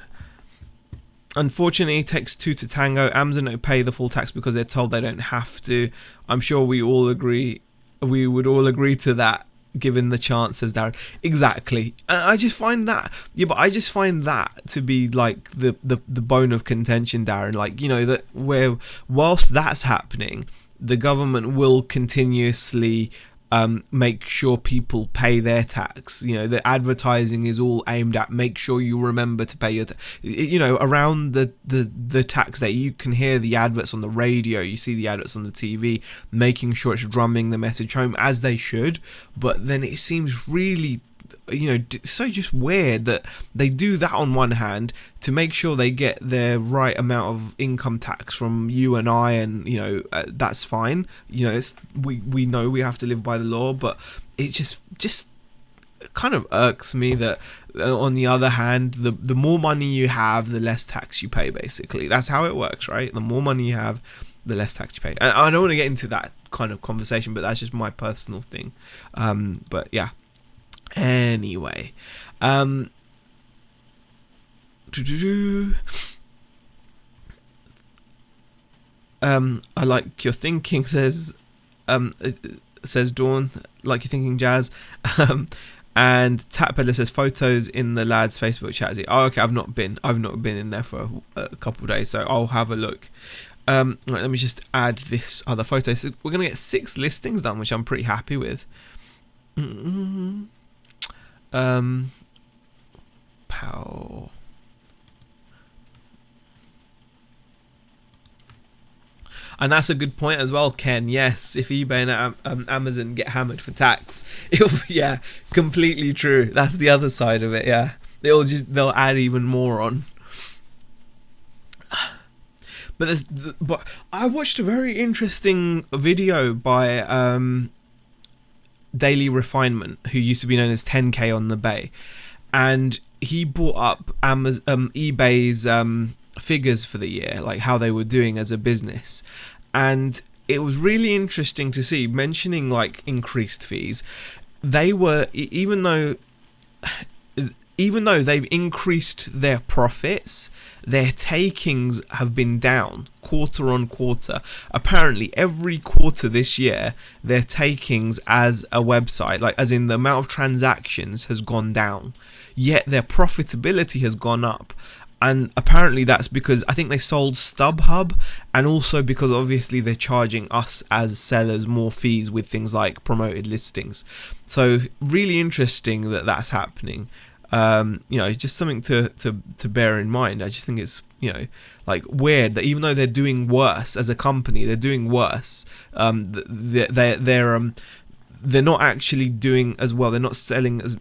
Unfortunately, it takes two to tango. Amazon don't pay the full tax because they're told they don't have to. I'm sure we would all agree to that, given the chance, says Darren. Exactly. And I just find that, I just find that to be like the bone of contention, Darren. Like, that where whilst that's happening, the government will continuously make sure people pay their tax. The advertising is all aimed at make sure you remember to pay your around the tax day. You can hear the adverts on the radio, you see the adverts on the TV, making sure it's drumming the message home, as they should. But then it seems really so just weird that they do that on one hand to make sure they get their right amount of income tax from you and I, and that's fine. We know we have to live by the law, but it just kind of irks me that on the other hand, the more money you have, the less tax you pay. Basically, that's how it works, right? The more money you have, the less tax you pay. And I don't want to get into that kind of conversation, but that's just my personal thing. But yeah. Anyway, I like your thinking, says Dawn. Like your thinking, Jazz. And Tap Peddler says photos in the lads' Facebook chat. Oh, okay. I've not been in there for a couple of days, so I'll have a look. Right, let me just add this other photo. So we're gonna get 6 listings done, which I'm pretty happy with. Pow. And that's a good point as well, Ken. Yes, if eBay and Amazon get hammered for tax, yeah, completely true. That's the other side of it. Yeah, they'll add even more on. But I watched a very interesting video by Daily Refinement, who used to be known as 10K on the Bay, and he brought up eBay's figures for the year, like how they were doing as a business, and it was really interesting to see, mentioning like increased fees. They were, even though they've increased their profits, their takings have been down quarter on quarter. Apparently every quarter this year, their takings as a website, like as in the amount of transactions, has gone down, yet their profitability has gone up. And apparently that's because I think they sold StubHub, and also because obviously they're charging us as sellers more fees with things like promoted listings. So really interesting that that's happening. Just something to bear in mind. I just think it's like weird that even though they're doing worse as a company, they're doing worse. They're not actually doing as well. They're not selling as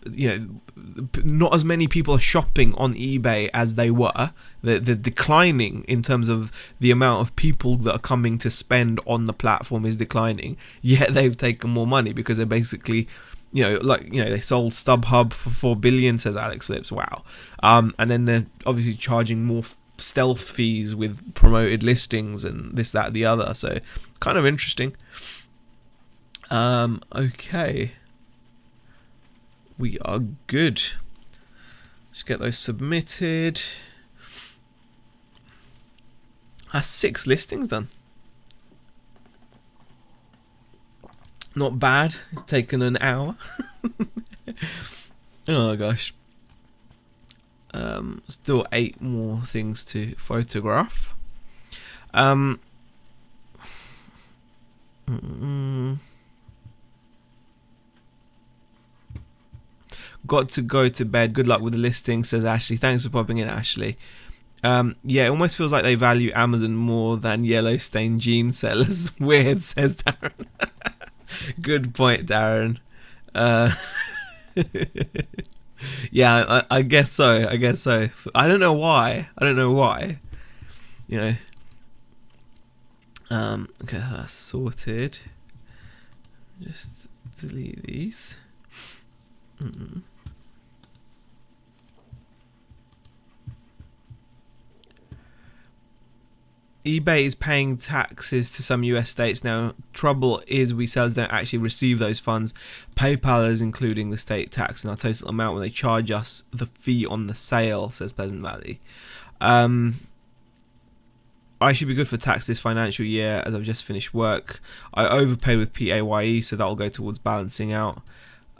not as many people are shopping on eBay as they were. They're declining in terms of the amount of people that are coming to spend on the platform is declining. Yet they've taken more money because they're basically they sold StubHub for 4 billion, says Alex Phillips. Wow. And then they're obviously charging more stealth fees with promoted listings and this, that, the other. So kind of interesting. Okay. We are good. Let's get those submitted. That's 6 listings done. Not bad. It's taken an hour. Oh gosh. Still 8 more things to photograph. Got to go to bed. Good luck with the listing, says Ashley. Thanks for popping in, Ashley. Yeah, it almost feels like they value Amazon more than Yellowstone jean sellers. Weird, says Darren. Good point, Darren. Yeah, I guess so. I don't know why. You know. Okay, that's sorted. Just delete these. eBay is paying taxes to some US states now. Trouble is we sellers don't actually receive those funds. PayPal is including the state tax in our total amount when they charge us the fee on the sale, says Pleasant Valley. I should be good for tax this financial year as I've just finished work. I overpaid with PAYE, so that'll go towards balancing out.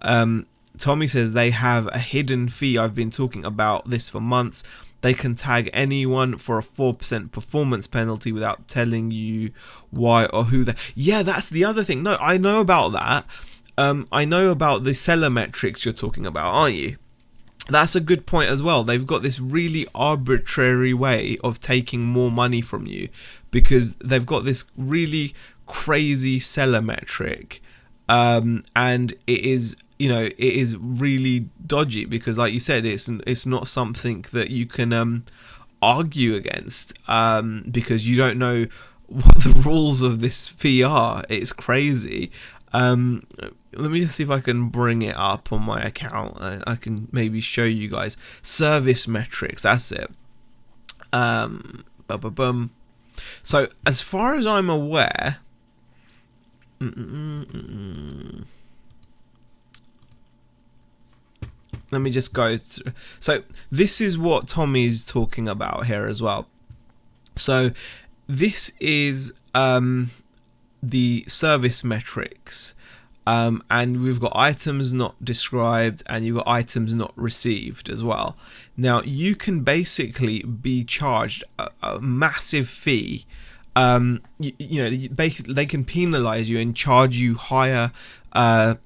Tommy says they have a hidden fee. I've been talking about this for months. They can tag anyone for a 4% performance penalty without telling you why or who they... Yeah, that's the other thing. No, I know about that. I know about the seller metrics you're talking about, aren't you? That's a good point as well. They've got this really arbitrary way of taking more money from you because they've got this really crazy seller metric. And it is really dodgy because, like you said, it's not something that you can argue against because you don't know what the rules of this fee are. It's crazy. Let me just see if I can bring it up on my account. I can maybe show you guys service metrics. That's it. So as far as I'm aware. Let me just go through. So this is what Tommy's talking about here as well. So this is the service metrics, and we've got items not described and you've got items not received as well. Now you can basically be charged a massive fee. Basically they can penalize you and charge you higher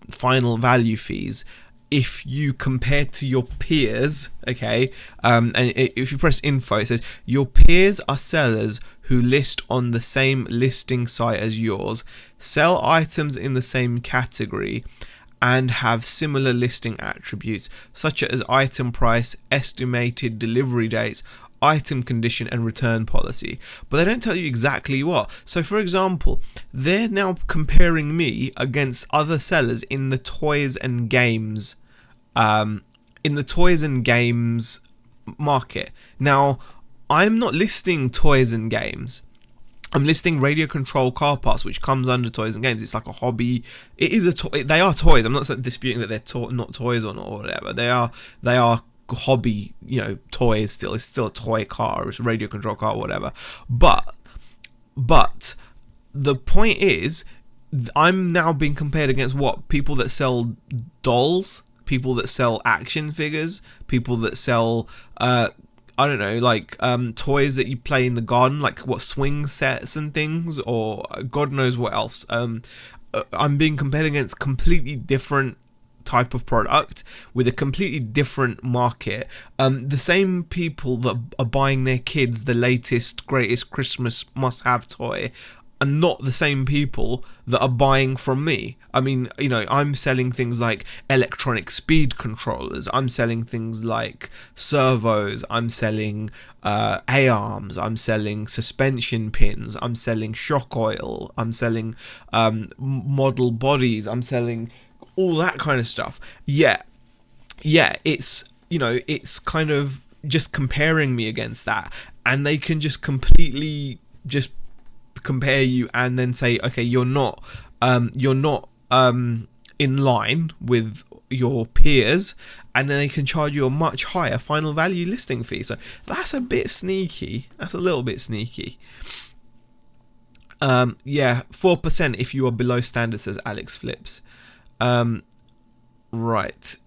final value fees if you compare to your peers, okay? And if you press info, it says your peers are sellers who list on the same listing site as yours, sell items in the same category, and have similar listing attributes such as item price, estimated delivery dates, item condition, and return policy. But they don't tell you exactly what. So for example, they're now comparing me against other sellers in the toys and games market. Now I'm not listing toys and games. I'm listing radio control car parts, which comes under toys and games. It's like a hobby. It is a toy. They are toys. I'm not disputing that they're not toys or not or whatever. They are hobby, toys still. It's still a toy car. It's a radio control car or whatever. But the point is, I'm now being compared against what? People that sell dolls, people that sell action figures, people that sell toys that you play in the garden, like what, swing sets and things, or God knows what else. I'm being compared against completely different type of product with a completely different market. The same people that are buying their kids the latest, greatest Christmas must-have toy are not the same people that are buying from me. I mean, I'm selling things like electronic speed controllers. I'm selling things like servos. I'm selling A-arms. I'm selling suspension pins. I'm selling shock oil. I'm selling model bodies. I'm selling all that kind of stuff. Yeah, it's, it's kind of just comparing me against that, and they can just completely just compare you and then say, okay, you're not in line with your peers, and then they can charge you a much higher final value listing fee. So that's a bit sneaky. That's a little bit sneaky. 4% if you are below standard, says Alex Flips. Right.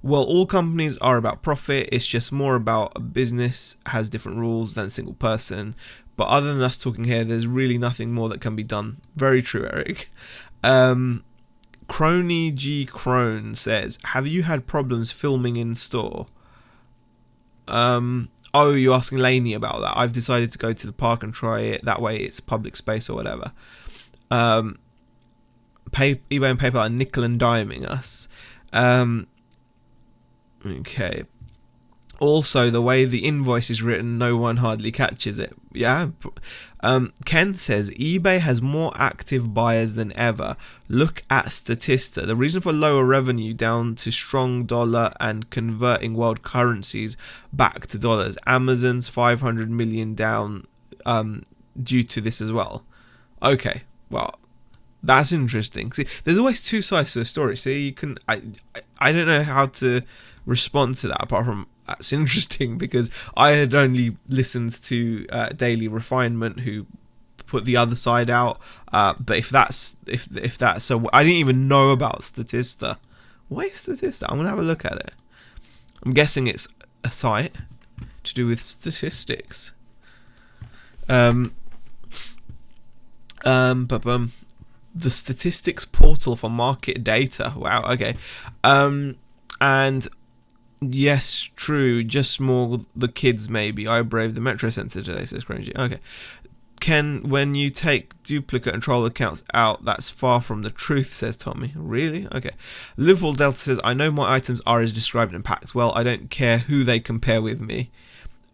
Well, all companies are about profit. It's just more about a business has different rules than a single person. But other than us talking here, there's really nothing more that can be done. Very true, Eric. Crony G Crone says, have you had problems filming in store? Oh, you're asking Lainey about that. I've decided to go to the park and try it. That way it's public space or whatever. eBay and PayPal are nickel and diming us. Okay. Also, the way the invoice is written, no one hardly catches it. Yeah. Ken says, eBay has more active buyers than ever. Look at Statista. The reason for lower revenue down to strong dollar and converting world currencies back to dollars. Amazon's 500 million down due to this as well. Okay, well, that's interesting. See, there's always two sides to a story. See, you can... I don't know how to respond to that apart from that's interesting, because I had only listened to Daily Refinement, who put the other side out. But if that's so, I didn't even know about Statista. What is Statista? I'm gonna have a look at it. I'm guessing it's a site to do with statistics. The statistics portal for market data. Wow. Okay. And yes, true. Just more the kids, maybe. I braved the Metro Centre today, says Cringy. Okay. Ken, when you take duplicate and troll accounts out, that's far from the truth, says Tommy. Really? Okay. Liverpool Delta says, I know my items are as described in packs. Well, I don't care who they compare with me.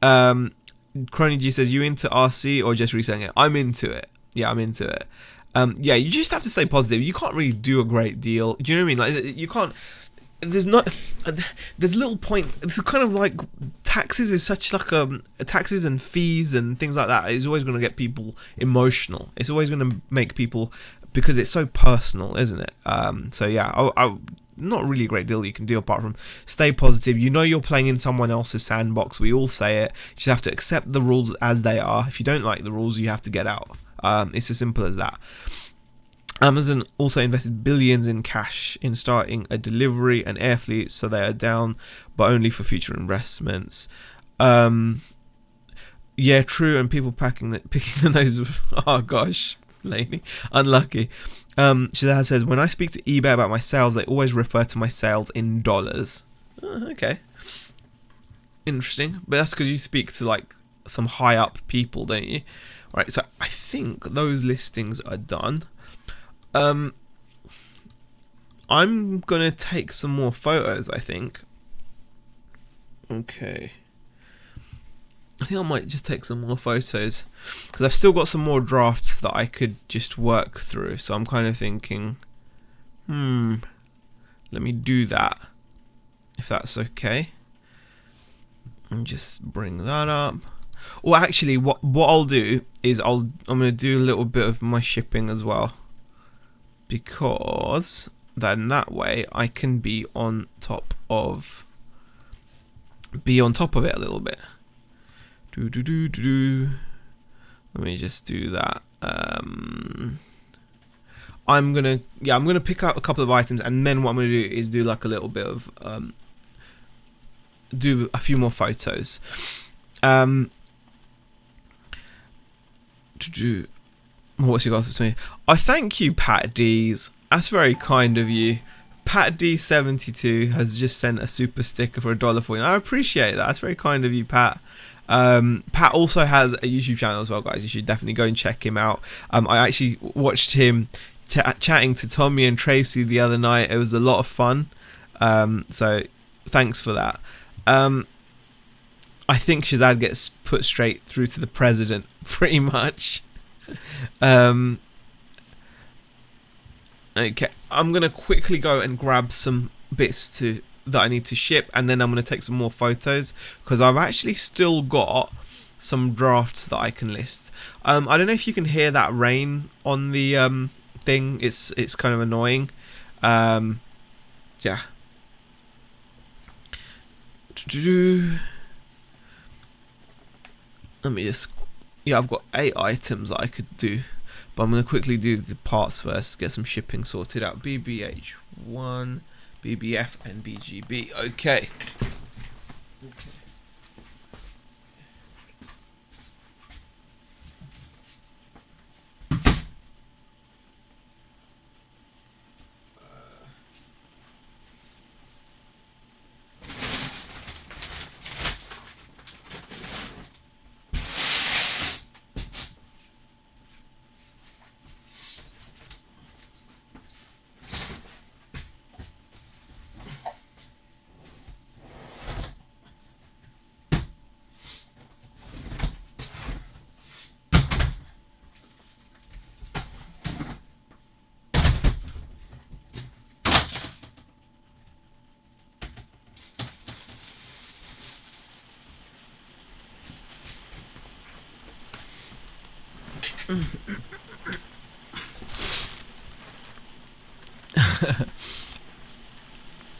Crony G says, you into RC or just reselling it? I'm into it. Yeah, I'm into it. Yeah, you just have to stay positive. You can't really do a great deal. Do you know what I mean? Like, you can't... There's a little point. It's kind of like taxes is such like taxes and fees and things like that is always going to get people emotional. It's always going to make people, because it's so personal, isn't it? So yeah, not really a great deal you can do apart from stay positive. You know you're playing in someone else's sandbox. We all say it. You just have to accept the rules as they are. If you don't like the rules, you have to get out. It's as simple as that. Amazon also invested billions in cash in starting a delivery and air fleet, so they are down, but only for future investments. Yeah, true, and people picking the nose. Oh gosh, lately unlucky. Shazad says, when I speak to eBay about my sales, they always refer to my sales in dollars. Oh, okay, interesting, but that's because you speak to like some high up people, don't you? Right, so I think those listings are done. I'm gonna take some more photos, I think. Okay. I think I might just take some more photos, because I've still got some more drafts that I could just work through. So I'm kind of thinking, let me do that, if that's okay. And just bring that up. Well, actually, what I'll do is I'm gonna do a little bit of my shipping as well, because then that way I can be on top of it a little bit. Let me just do that. I'm gonna pick up a couple of items, and then what I'm gonna do is do like a little bit of do a few more photos. What's your gossip to me? I thank you, Pat D's. That's very kind of you. Pat D72 has just sent a super sticker for $1 I appreciate that. That's very kind of you, Pat. Pat also has a YouTube channel as well, guys. You should definitely go and check him out. I actually watched him chatting to Tommy and Tracy the other night. It was a lot of fun. So thanks for that. I think Shazad gets put straight through to the president, pretty much. Okay, I'm gonna quickly go and grab some bits that I need to ship, and then I'm gonna take some more photos because I've actually still got some drafts that I can list. I don't know if you can hear that rain on the thing. It's kind of annoying. Yeah. Let me just. Yeah, I've got 8 items that I could do, but I'm gonna quickly do the parts first. Get some shipping sorted out. BBH1, BBF, and BGB. Okay.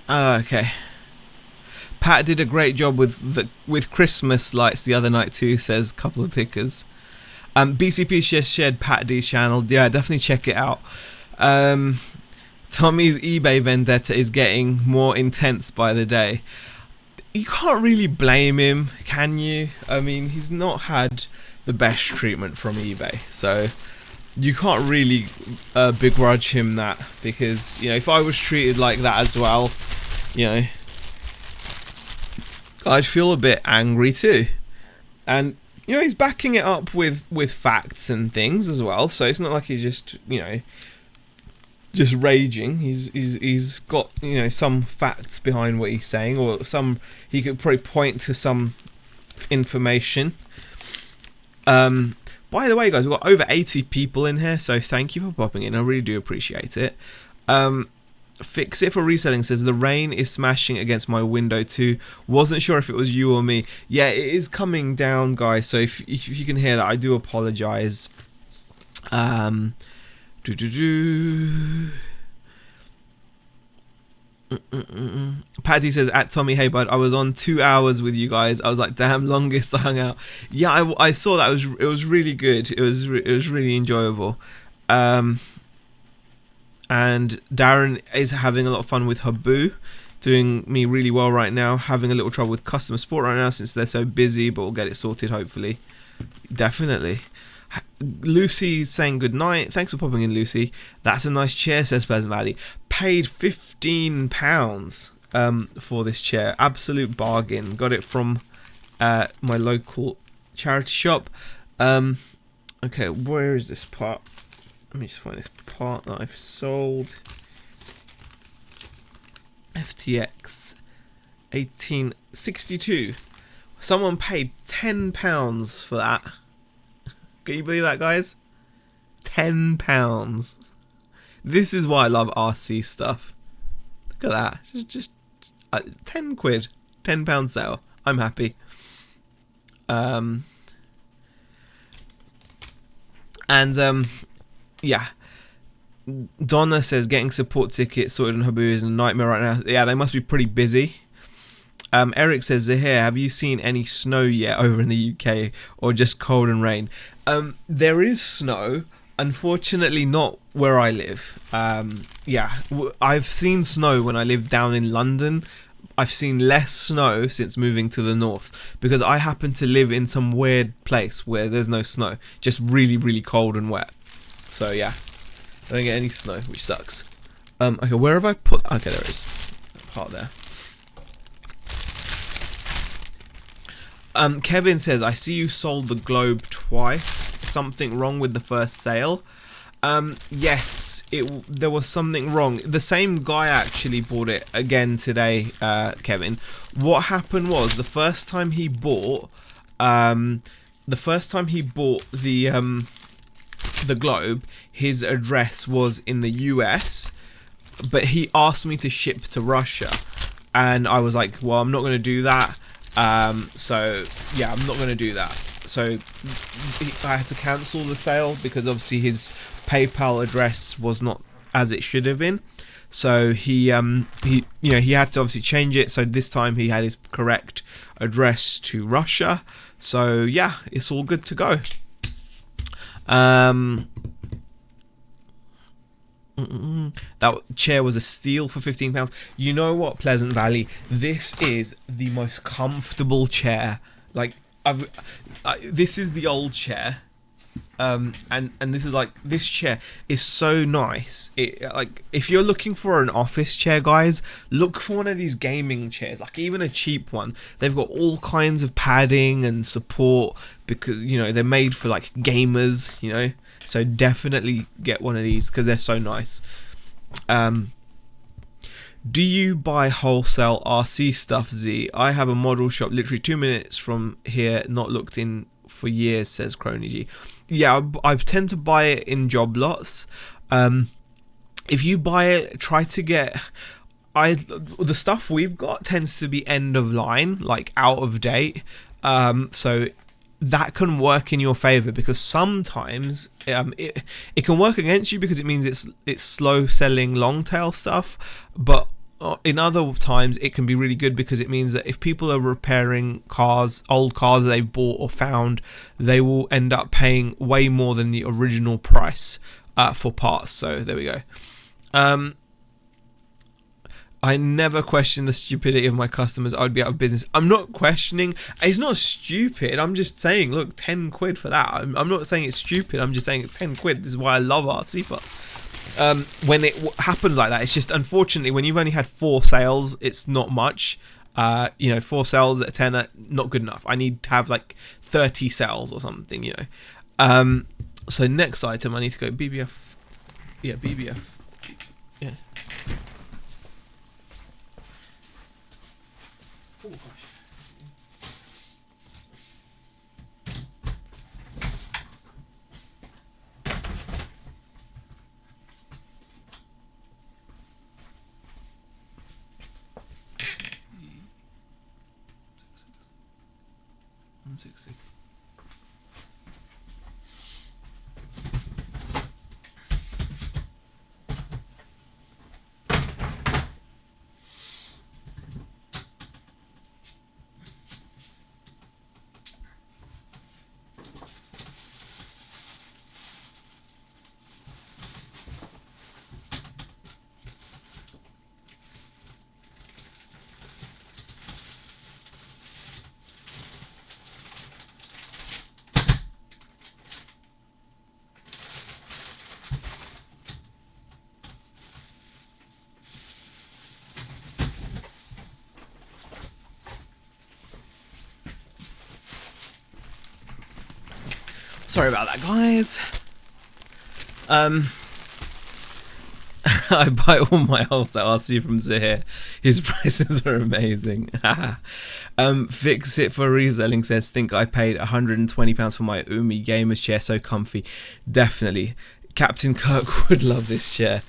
Okay. Pat did a great job with Christmas lights the other night too. Says a couple of pickers. BCP just shared Pat D's channel. Yeah, definitely check it out. Tommy's eBay vendetta is getting more intense by the day. You can't really blame him, can you? I mean, he's not had the best treatment from eBay, so you can't really begrudge him that, because, you know, if I was treated like that as well, you know, I'd feel a bit angry too. And, you know, he's backing it up with facts and things as well, so it's not like he's just, you know, just raging. He's got, you know, some facts behind what he's saying, or he could probably point to some information. By the way, guys, we've got over 80 people in here, so thank you for popping in. I really do appreciate it. Fix It for Reselling says the rain is smashing against my window too. Wasn't sure if it was you or me. Yeah, it is coming down, guys, so if you can hear that, I do apologize. Paddy says, at Tommy, hey bud, I was on 2 hours with you guys. I was like, damn, longest I hung out. Yeah, I saw that. It was really good. It was really enjoyable. And Darren is having a lot of fun with Habu, doing me really well right now. Having a little trouble with customer support right now since they're so busy, but we'll get it sorted hopefully. Definitely. Lucy saying good night. Thanks for popping in, Lucy. That's a nice chair, says Pleasant Valley. Paid £15 for this chair. Absolute bargain. Got it from my local charity shop. Okay, where is this part? Let me just find this part that I've sold. FTX 1862. Someone paid £10 for that. Can you believe that, guys? £10. This is why I love RC stuff. Look at that. Just 10 quid. £10 sale. I'm happy. Yeah. Donna says getting support tickets sorted on Habu is a nightmare right now. Yeah, they must be pretty busy. Eric says, Zahir, have you seen any snow yet over in the UK, or just cold and rain? There is snow, unfortunately not where I live. Yeah, I've seen snow when I lived down in London. I've seen less snow since moving to the north, because I happen to live in some weird place where there's no snow, just really, really cold and wet. So yeah, I don't get any snow, which sucks. Okay, where have I put? Okay, there it is. Part there. Kevin says, I see you sold the globe twice. Something wrong with the first sale? Yes, there was something wrong. The same guy actually bought it again today, Kevin. What happened was, the first time he bought the the globe, his address was in the US, but he asked me to ship to Russia, and I was like, well, I'm not going to do that. So yeah, I'm not going to do that. So I had to cancel the sale because obviously his PayPal address was not as it should have been. So he had to obviously change it. So this time he had his correct address to Russia. So yeah, it's all good to go. That chair was a steal for £15. You know what, Pleasant Valley? This is the most comfortable chair. Like this is the old chair. And this is like, this chair is so nice. Like, if you're looking for an office chair, guys, look for one of these gaming chairs, like even a cheap one. They've got all kinds of padding and support because, you know, they're made for like gamers, you know. So definitely get one of these because they're so nice. Do you buy wholesale RC stuff, Z? I have a model shop literally 2 minutes from here, not looked in for years, says Crony G. Yeah, I tend to buy it in job lots. If you buy it, try to get... the stuff we've got tends to be end of line, like out of date. So that can work in your favor, because sometimes it can work against you because it means it's slow selling long tail stuff, but in other times it can be really good because it means that if people are repairing old cars they've bought or found, they will end up paying way more than the original price for parts. So there we go. I never question the stupidity of my customers. I would be out of business. I'm not questioning. It's not stupid. I'm just saying, look, 10 quid for that. I'm not saying it's stupid. I'm just saying 10 quid. This is why I love RC parts. When it happens like that, it's just, unfortunately, when you've only had 4 sales, it's not much. 4 sales at a tenner, not good enough. I need to have like 30 sales or something, you know. So next item, I need to go BBF. Yeah, BBF. Yeah. Oh gosh. One 6 6. Sorry about that, guys. I buy all my wholesale RC from Zahir. His prices are amazing. Fix It for Reselling says, think I paid £120 for my Umi Gamers chair, so comfy. Definitely. Captain Kirk would love this chair.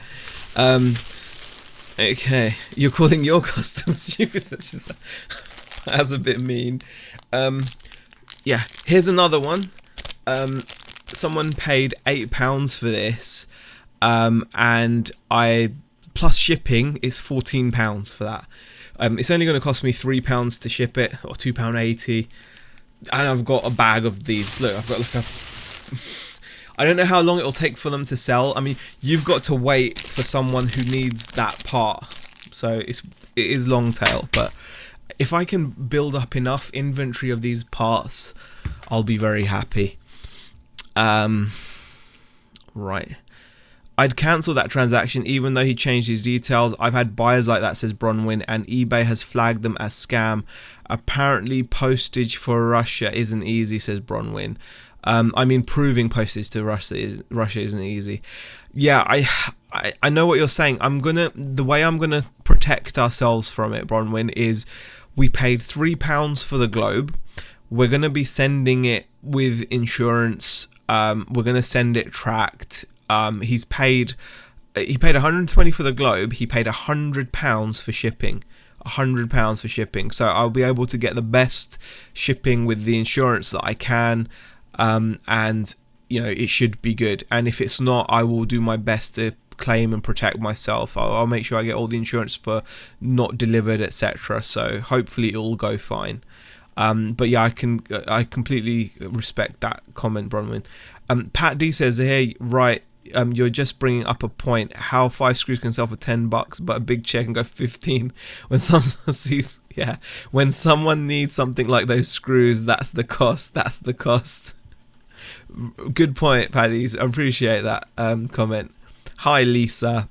Okay. You're calling your customers stupid? That's a bit mean. Yeah, here's another one. Someone paid £8 for this, and plus shipping is £14 for that. It's only going to cost me £3 to ship it, or £2.80, and I've got a bag of these. Look, I've got like I don't know how long it'll take for them to sell. I mean, you've got to wait for someone who needs that part, so it is long tail. But if I can build up enough inventory of these parts, I'll be very happy. Right. I'd cancel that transaction even though he changed his details. I've had buyers like that, says Bronwyn, and eBay has flagged them as scam. Apparently postage for Russia isn't easy, says Bronwyn. I mean, proving postage to Russia isn't easy. Yeah, I know what you're saying. The way I'm gonna protect ourselves from it, Bronwyn, is we paid £3 for the globe. We're gonna be sending it with insurance We're gonna send it tracked. He paid 120 for the globe. He paid £100 for shipping. £100 for shipping. So I'll be able to get the best shipping with the insurance that I can, and it should be good. And if it's not, I will do my best to claim and protect myself. I'll make sure I get all the insurance for not delivered, etc. So hopefully it'll go fine. But yeah, I completely respect that comment, Bronwyn. Pat D says, hey, right, you're just bringing up a point. How 5 screws can sell for $10, but a big chair can go 15. When someone sees, when someone needs something like those screws, that's the cost. That's the cost. Good point, Paddies. I appreciate that comment. Hi, Lisa.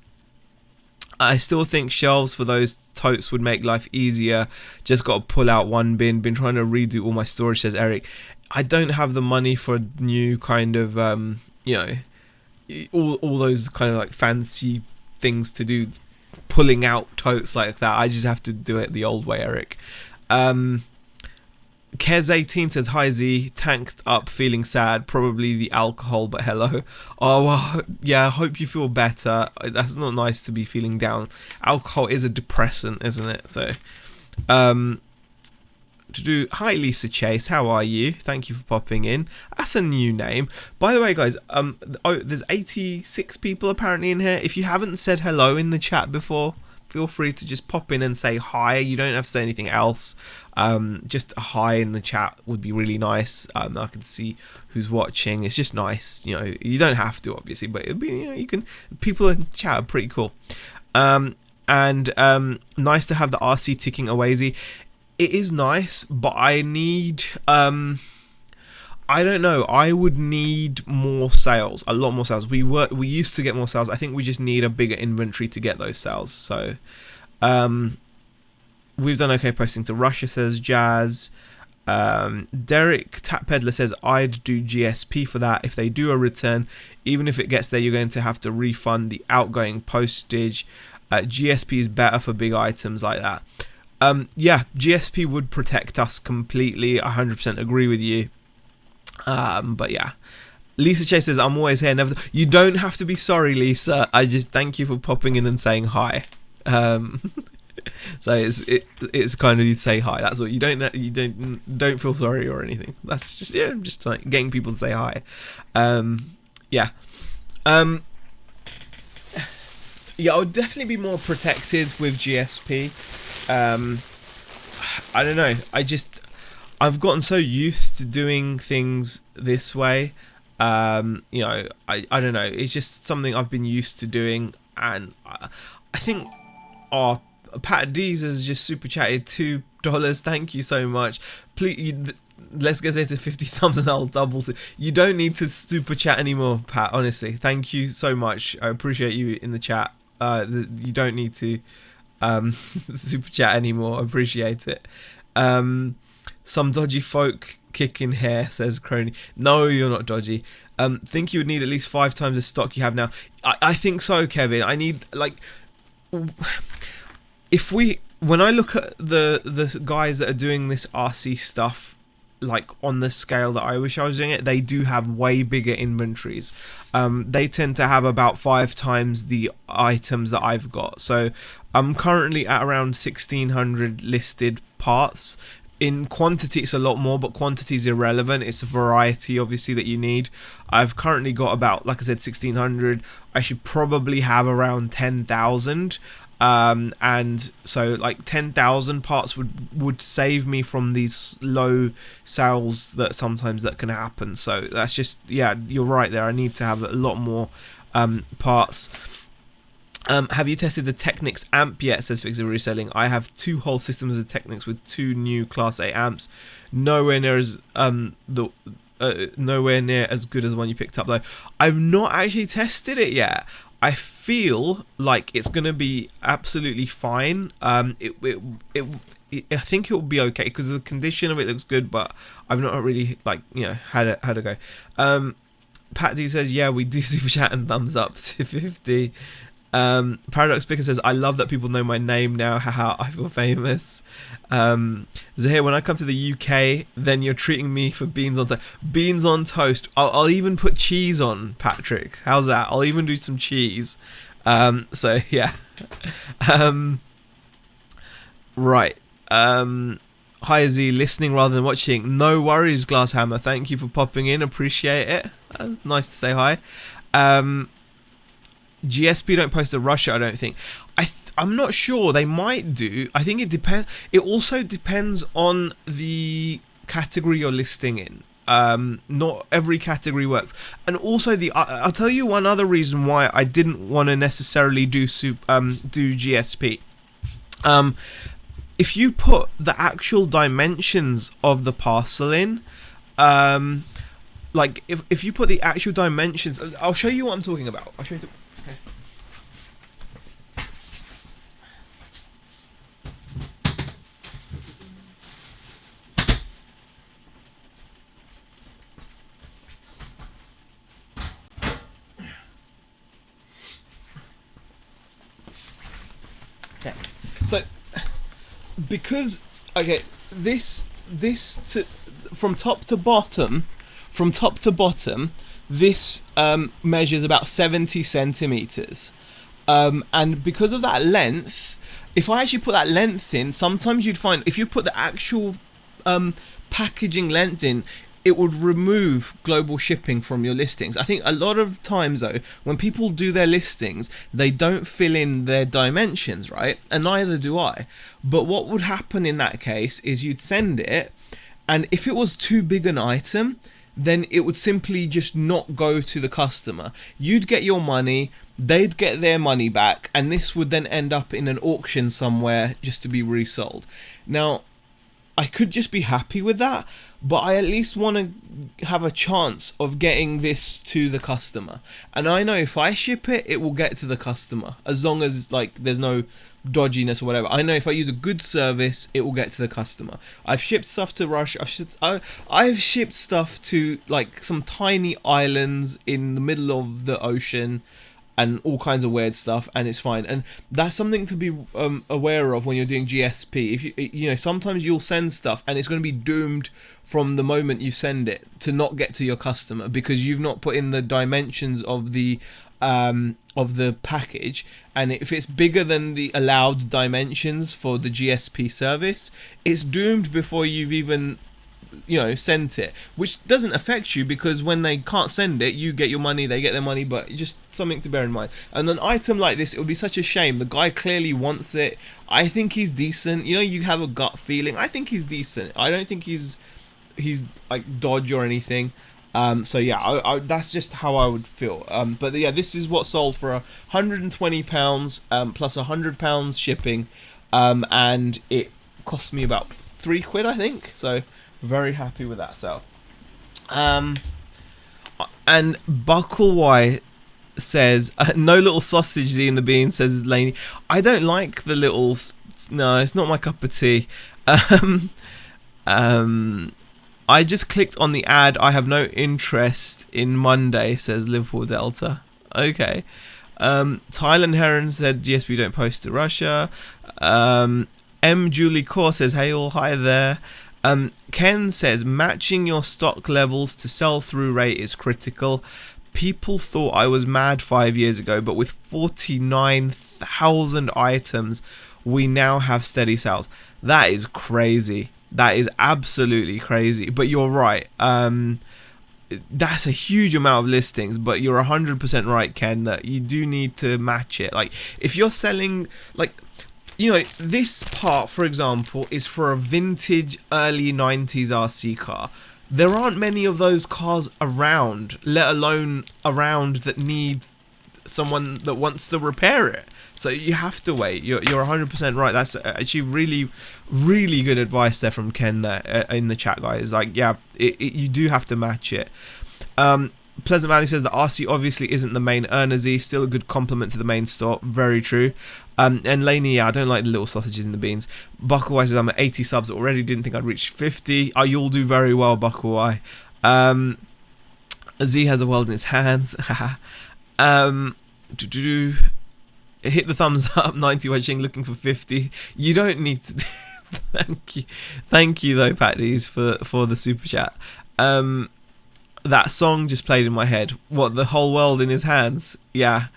I still think shelves for those totes would make life easier. Just got to pull out one bin. Been trying to redo all my storage, says Eric. I don't have the money for new kind of, all those kind of like fancy things to do, pulling out totes like that. I just have to do it the old way, Eric. Kez18 says, hi Z, tanked up, feeling sad, probably the alcohol, but hello. Oh, well, yeah, I hope you feel better. That's not nice to be feeling down. Alcohol is a depressant, isn't it? So, hi Lisa Chase, how are you? Thank you for popping in. That's a new name. By the way, guys, there's 86 people apparently in here. If you haven't said hello in the chat before, feel free to just pop in and say hi. You don't have to say anything else. Just a hi in the chat would be really nice. I can see who's watching. It's just nice. You don't have to, obviously, but it'd be, you can. People in chat are pretty cool. And nice to have the RC ticking away. It is nice, but I need. I don't know. I would need more sales, a lot more sales. We used to get more sales. I think we just need a bigger inventory to get those sales. So, we've done okay posting to Russia, says Jazz. Derek Tap Peddler says, I'd do GSP for that. If they do a return, even if it gets there, you're going to have to refund the outgoing postage. GSP is better for big items like that. Yeah, GSP would protect us completely. 100% agree with you. But yeah, Lisa Chase says, I'm always here. Never. You don't have to be sorry, Lisa. I just thank you for popping in and saying hi. So it's kind of you to say hi. That's all. You don't feel sorry or anything. That's just just like getting people to say hi. Yeah. Yeah, I would definitely be more protected with GSP. I don't know. I've gotten so used to doing things this way. I don't know. It's just something I've been used to doing, and I think Pat D's has just super chatted $2. Thank you so much. Please, let's get it to 50 thumbs and I'll double to. You don't need to super chat anymore, Pat. Honestly, thank you so much. I appreciate you in the chat. You don't need to super chat anymore. I appreciate it. Some dodgy folk kicking hair, says Crony. No, you're not dodgy. Think you would need at least 5 times the stock you have now. I think so, Kevin. I need, like, when I look at the guys that are doing this RC stuff, like on the scale that I wish I was doing it, they do have way bigger inventories. They tend to have about 5 times the items that I've got. So I'm currently at around 1,600 listed parts. In quantity, it's a lot more, but quantity is irrelevant. It's a variety, obviously, that you need. I've currently got about, like I said, 1,600. I should probably have around 10,000. And so, like, 10,000 parts would save me from these low sales that sometimes that can happen. So that's just, yeah, you're right there. I need to have a lot more parts. Have you tested the Technics amp yet, says Fixer Reselling. I have 2 whole systems of Technics with 2 new Class A amps. Nowhere near as nowhere near as good as the one you picked up though. I've not actually tested it yet. I feel like it's gonna be absolutely fine. I think it will be okay because the condition of it looks good, but I've not really had a go. Pat D says, yeah, we do super chat and thumbs up to 50. Paradox Picker says, I love that people know my name now. Haha, I feel famous. Zahir, when I come to the UK, then you're treating me for beans on toast. Beans on toast. I'll even put cheese on, Patrick. How's that? I'll even do some cheese. So yeah. Right. Hi Z, listening rather than watching. No worries, Glasshammer. Thank you for popping in. Appreciate it. That's nice to say hi. GSP don't post to Russia, I don't think. I'm not sure. They might do. I think it depends. It also depends on the category you're listing in. Not every category works. And also I'll tell you one other reason why I didn't want to necessarily do GSP. If you put the actual dimensions of the parcel in, like if you put the actual dimensions, I'll show you what I'm talking about. I'll show you. Okay. So because this from top to bottom, this measures about 70 centimeters, and because of that length, if I actually put that length in, sometimes you'd find if you put the actual packaging length in, it would remove global shipping from your listings. I think a lot of times though, when people do their listings, they don't fill in their dimensions, right? And neither do I. But what would happen in that case is you'd send it, and if it was too big an item, then it would simply just not go to the customer. You'd get your money, they'd get their money back, and this would then end up in an auction somewhere just to be resold. Now, I could just be happy with that, but I at least want to have a chance of getting this to the customer. And I know if I ship it, it will get to the customer, as long as like there's no dodginess or whatever. I know if I use a good service, it will get to the customer. I've shipped stuff to Russia. I've shipped stuff to like some tiny islands in the middle of the ocean, and all kinds of weird stuff, and it's fine. And that's something to be aware of when you're doing GSP. If you know, sometimes you'll send stuff and it's going to be doomed from the moment you send it to not get to your customer because you've not put in the dimensions of the package. And if it's bigger than the allowed dimensions for the GSP service, it's doomed before you've even sent it, which doesn't affect you because when they can't send it, you get your money, they get their money. But just something to bear in mind. And an item like this, it would be such a shame. The guy clearly wants it. I think he's decent. You have a gut feeling. I think he's decent. I don't think he's like dodge or anything. So yeah, that's just how I would feel. But yeah, this is what sold for £120 plus £100 shipping, and it cost me about £3, I think. So very happy with that sale. And Buckley says, no little sausage in the bean, says Laney. I don't like the little, no, it's not my cup of tea. I just clicked on the ad. I have no interest in Monday, says Liverpool Delta. Okay. Thailand Heron said, GSP don't post to Russia. M. Julie Core says, hey all, hi there. Ken says, matching your stock levels to sell-through rate is critical. People thought I was mad 5 years ago, but with 49,000 items, we now have steady sales. That is crazy. That is absolutely crazy. But you're right. That's a huge amount of listings, but you're 100% right, Ken, that you do need to match it. Like, if you're selling, like, this part, for example, is for a vintage early 90s RC car. There aren't many of those cars around, let alone around that need someone that wants to repair it. So you have to wait. You're 100% right. That's actually really, really good advice there from Ken there in the chat, guys. Like, yeah, you do have to match it. Pleasant Valley says the RC obviously isn't the main earner, Z, still a good compliment to the main store. Very true. And Laney, yeah, I don't like the little sausages in the beans. Buckley says I'm at 80 subs already, didn't think I'd reach 50. You'll do very well, Buckley. Z has the world in his hands. hit the thumbs up. 90 watching, looking for 50. You don't need to. Thank you though, Patties, for the super chat. That song just played in my head. What, the whole world in his hands? Yeah,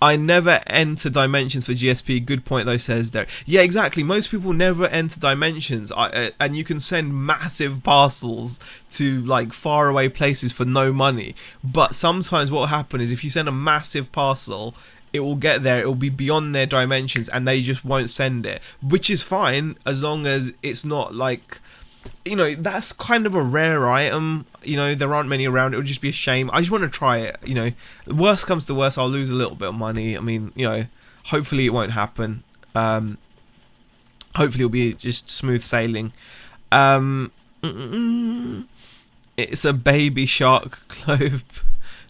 I never enter dimensions for GSP. Good point though, says Derek. Yeah, exactly. Most people never enter dimensions, and you can send massive parcels to like far away places for no money. But sometimes what will happen is if you send a massive parcel, it will get there, it will be beyond their dimensions, and they just won't send it, which is fine as long as it's not like, you know, that's kind of a rare item. You know, there aren't many around. It would just be a shame. I just want to try it. You know, worst comes to worst, I'll lose a little bit of money. I mean, you know, hopefully it won't happen. Hopefully it'll be just smooth sailing. It's a baby shark globe,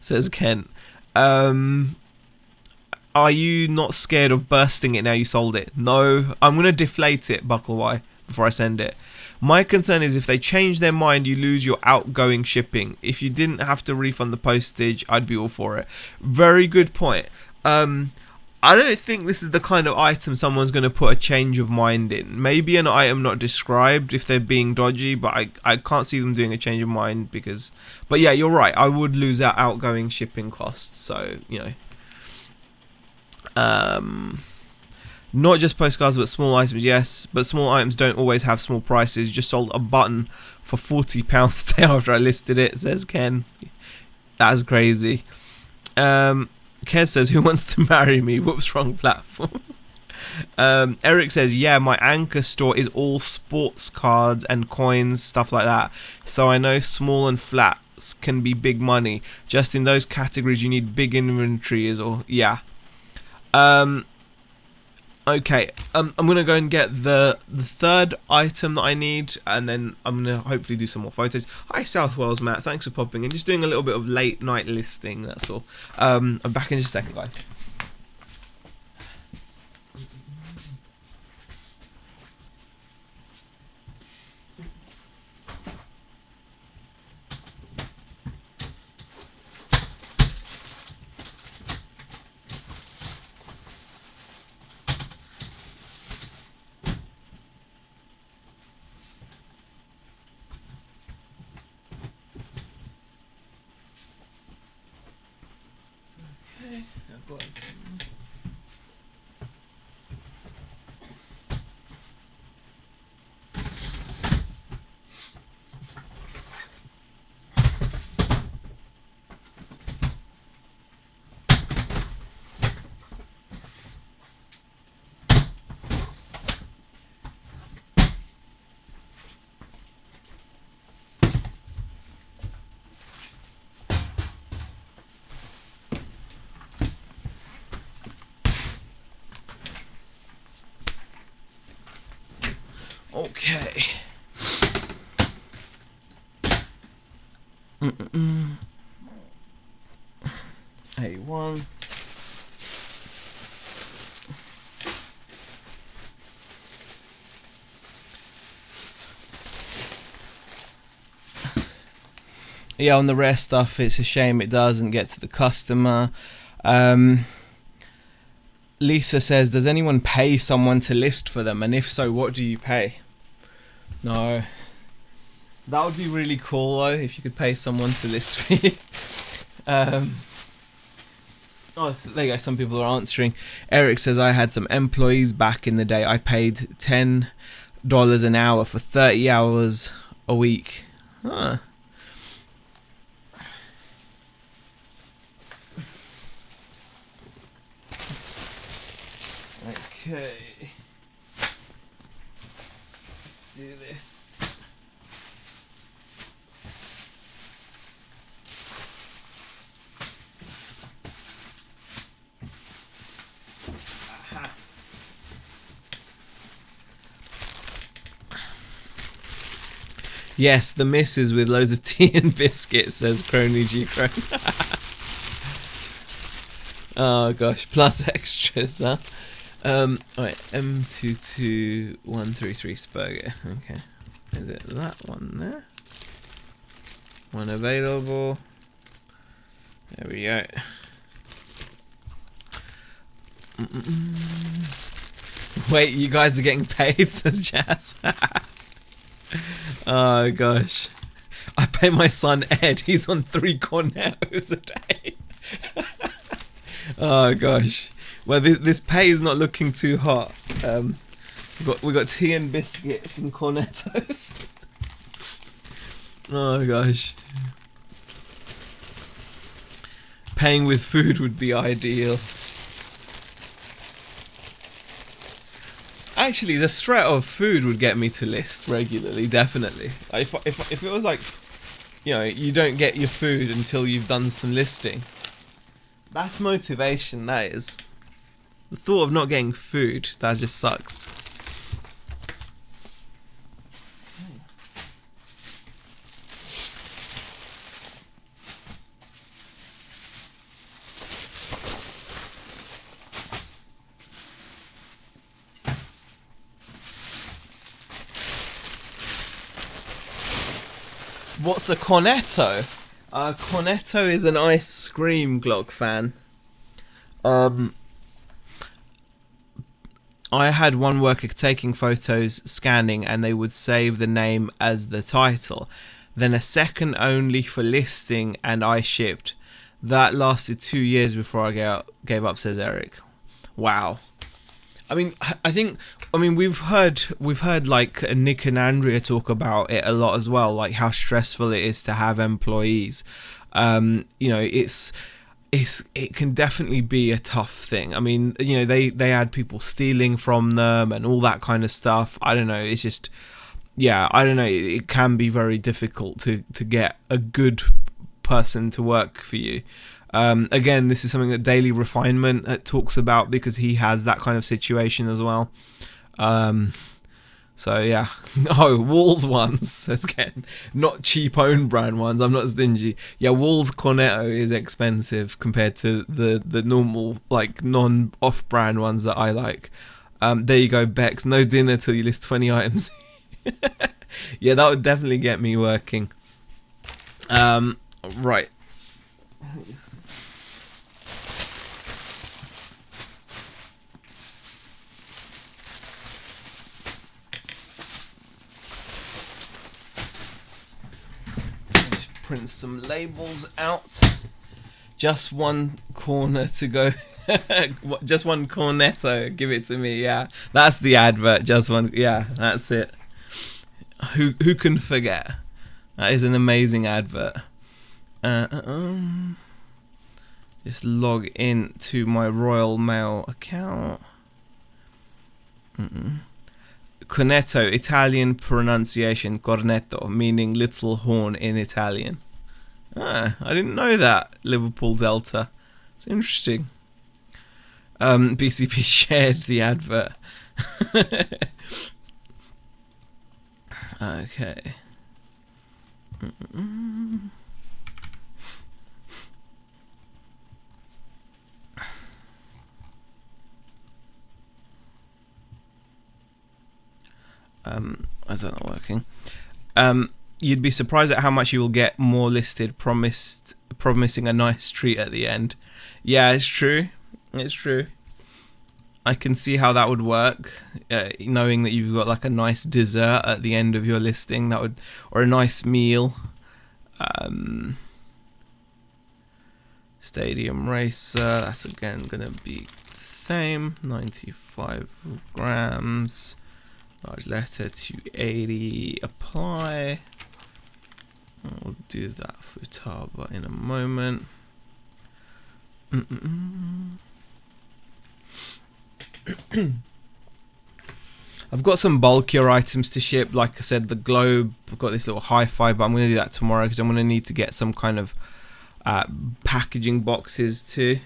says Kent. Are you not scared of bursting it now you sold it? No, I'm gonna deflate it, Bucklewye, before I send it. My concern is if they change their mind, you lose your outgoing shipping. If you didn't have to refund the postage, I'd be all for it. Very good point. I don't think this is the kind of item someone's going to put a change of mind in. Maybe an item not described if they're being dodgy, but I can't see them doing a change of mind because... But yeah, you're right. I would lose out outgoing shipping costs. So, you know... not just postcards but small items, yes, but small items don't always have small prices. Just sold a button for £40 the day after I listed it, says Ken. That's crazy. Ken says, who wants to marry me? Whoops, wrong platform. Eric says, yeah, my anchor store is all sports cards and coins, stuff like that, so I know small and flats can be big money. Just in those categories you need big inventories, or yeah. Okay, I'm gonna go and get the third item that I need, and then I'm gonna hopefully do some more photos. Hi South Wales Matt, thanks for popping in. Just doing a little bit of late night listing, that's all. I'm back in just a second, guys. Okay. A1. Yeah, on the rare stuff, it's a shame it doesn't get to the customer. Lisa says, does anyone pay someone to list for them? And if so, what do you pay? No. That would be really cool, though, if you could pay someone to list for you. Oh, there you go. Some people are answering. Eric says, I had some employees back in the day. I paid $10 an hour for 30 hours a week. Huh. Okay. Let's do this. Aha. Yes, the missus with loads of tea and biscuits, says Crony G Crone. Oh gosh, plus extras, huh? Alright, M22133 Spurger. Okay. Is it that one there? One available. There we go. Wait, you guys are getting paid, says Jazz. Oh gosh. I pay my son Ed, he's on 3 cornettos a day. Oh gosh. Well, this pay is not looking too hot. We got tea and biscuits and cornettos. Oh gosh. Paying with food would be ideal. Actually, the threat of food would get me to list regularly, definitely. If it was like, you know, you don't get your food until you've done some listing. That's motivation, that is. The thought of not getting food, that just sucks. What's a cornetto? Cornetto is an ice cream Glock fan. I had one worker taking photos, scanning, and they would save the name as the title. Then a second only for listing, and I shipped. That lasted 2 years before I gave up, says Eric. Wow. I mean, we've heard like Nick and Andrea talk about it a lot as well, like how stressful it is to have employees. You know, it can definitely be a tough thing. I mean, you know, they had people stealing from them and all that kind of stuff. I don't know. It's just, yeah, I don't know. It can be very difficult to get a good person to work for you. Again, this is something that Daily Refinement talks about because he has that kind of situation as well. So yeah. Oh, Walls ones. Again, not cheap own brand ones. I'm not stingy. Yeah, Walls Cornetto is expensive compared to the normal like non-off brand ones that I like. There you go, Bex. No dinner till you list 20 items. Yeah, that would definitely get me working. Right. Print some labels out. Just one corner to go. Just one cornetto. Give it to me. Yeah, that's the advert. Just one. Yeah, that's it. Who can forget? That is an amazing advert. Just log in to my Royal Mail account. Cornetto, Italian pronunciation, cornetto, meaning little horn in Italian. I didn't know that. Liverpool Delta. It's interesting. BCP shared the advert. Okay. Is that not working? You'd be surprised at how much you will get more listed, promising a nice treat at the end. Yeah, it's true. It's true. I can see how that would work, knowing that you've got like a nice dessert at the end of your listing, that would, or a nice meal. Stadium Racer, that's again gonna be the same, 95 grams. Large letter 280, apply. We'll do that for Taba in a moment. I've got some bulkier items to ship. Like I said, the globe, I've got this little hi-fi, but I'm going to do that tomorrow because I'm going to need to get some kind of packaging boxes too.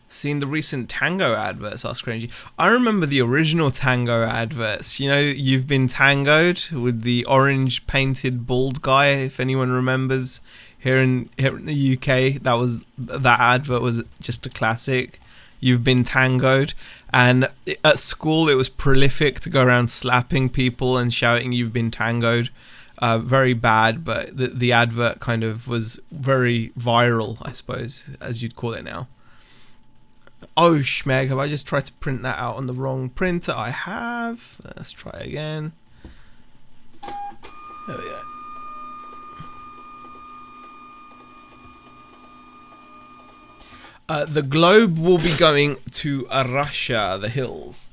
Seen the recent Tango adverts, asked Cringy. I remember the original Tango adverts. You know, you've been tangoed with the orange painted bald guy, if anyone remembers. Here in the UK, that advert was just a classic. you've been tangoed. And at school, it was prolific to go around slapping people and shouting, "You've been tangoed." Very bad, but the advert kind of was very viral, I suppose, as you'd call it now. Oh, Schmeg, have I just tried to print that out on the wrong printer? I have. Let's try again. There we go. The globe will be going to Russia, the hills.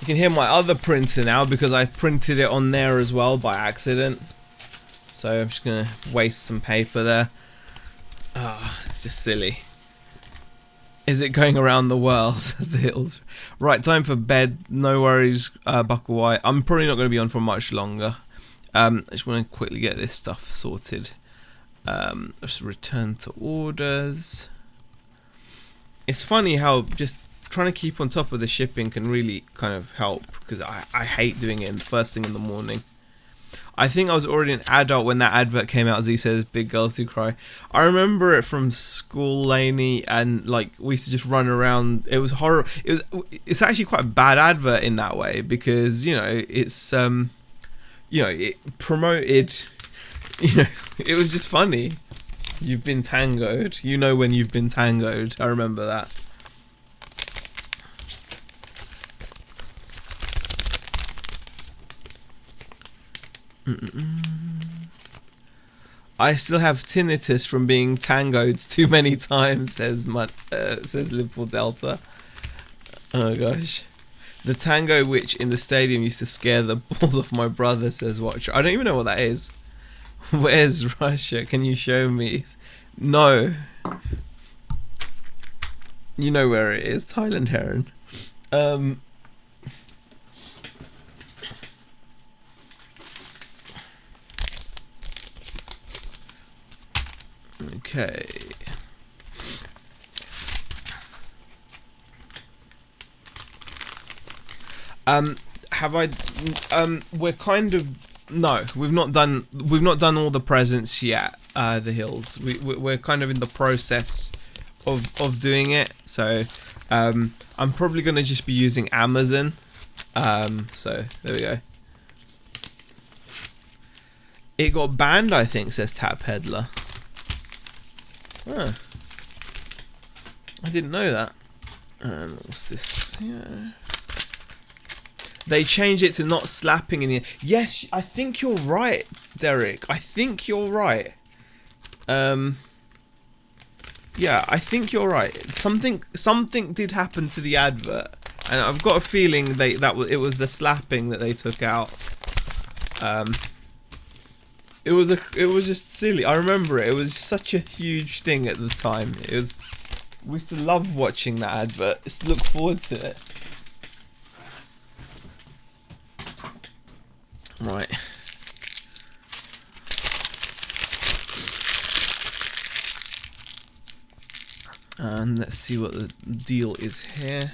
You can hear my other printer now because I printed it on there as well by accident. So I'm just going to waste some paper there. It's just silly. Is it going around the world? Says the hills. Right, time for bed. No worries, Buckle White. I'm probably not going to be on for much longer. I just want to quickly get this stuff sorted. Let's return to orders. It's funny how just trying to keep on top of the shipping can really kind of help, because I hate doing it first thing in the morning. I think I was already an adult when that advert came out. Z says, "Big girls do cry." I remember it from school, Laney, and like we used to just run around. It was horrible. It's actually quite a bad advert in that way, because it's it promoted, it was just funny. You've been tangoed. You know when you've been tangoed. I remember that. I still have tinnitus from being tangoed too many times, says Liverpool Delta. Oh gosh. The tango witch in the stadium used to scare the balls off my brother, says Watcher. I don't even know what that is. Where's Russia? Can you show me? No. You know where it is. Thailand Heron. Okay. Have I we're kind of, no, we've not done all the presents yet, the hills. We're kind of in the process of doing it. So I'm probably going to just be using Amazon. So there we go. It got banned, I think, says Tap Peddler. Huh. I didn't know that. What's this? Yeah. They changed it to not slapping in the... Yes, I think you're right, Derek. I think you're right. Yeah, I think you're right. Something did happen to the advert, and I've got a feeling it was the slapping that they took out. It was just silly. I remember it. It was such a huge thing at the time. We used to love watching that advert. Used to look forward to it. Right. And let's see what the deal is here.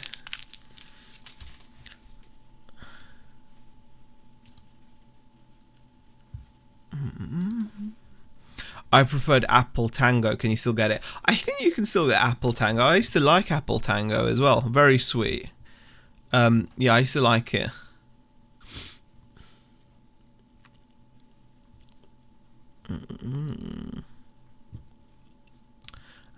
I preferred Apple Tango. Can you still get it? I think you can still get Apple Tango. I used to like Apple Tango as well. Very sweet. Yeah, I used to like it.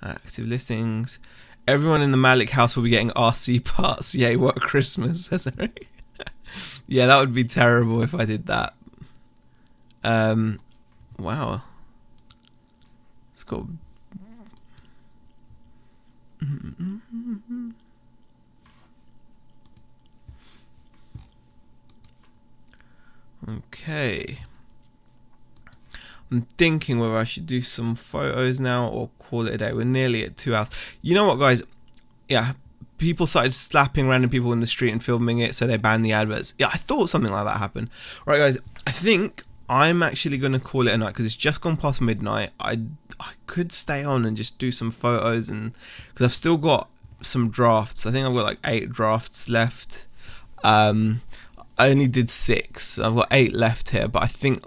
Active listings. Everyone in the Malik house will be getting RC parts. Yay, what Christmas, says Eric. Yeah, that would be terrible if I did that. Wow. It's got... Okay. I'm thinking whether I should do some photos now or call it a day. We're nearly at 2 hours. You know what, guys? Yeah, people started slapping random people in the street and filming it, so they banned the adverts. Yeah, I thought something like that happened. Right, guys, I think I'm actually going to call it a night because it's just gone past midnight. I could stay on and just do some photos, and because I've still got some drafts. I think I've got like 8 drafts left. I only did 6. So I've got 8 left here, but I think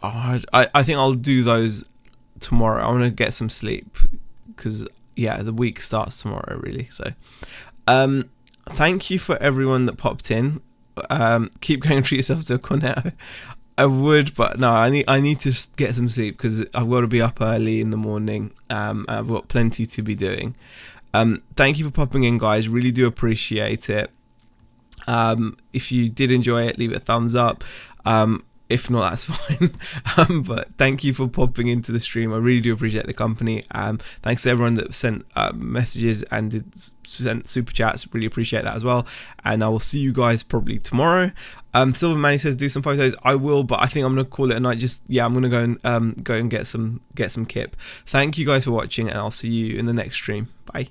I think I'll do those tomorrow. I want to get some sleep because yeah, the week starts tomorrow really. So thank you for everyone that popped in. Keep going, treat yourself to a cornetto. I would, but no, I need to get some sleep because I've got to be up early in the morning. I've got plenty to be doing. Thank you for popping in, guys. Really do appreciate it. If you did enjoy it, leave it a thumbs up. If not, that's fine. But thank you for popping into the stream. I really do appreciate the company. Thanks to everyone that sent messages and sent super chats. Really appreciate that as well. And I will see you guys probably tomorrow. Silver Manny says do some photos. I will, but I think I'm gonna call it a night. I'm gonna go and get some kip. Thank you guys for watching, and I'll see you in the next stream. Bye.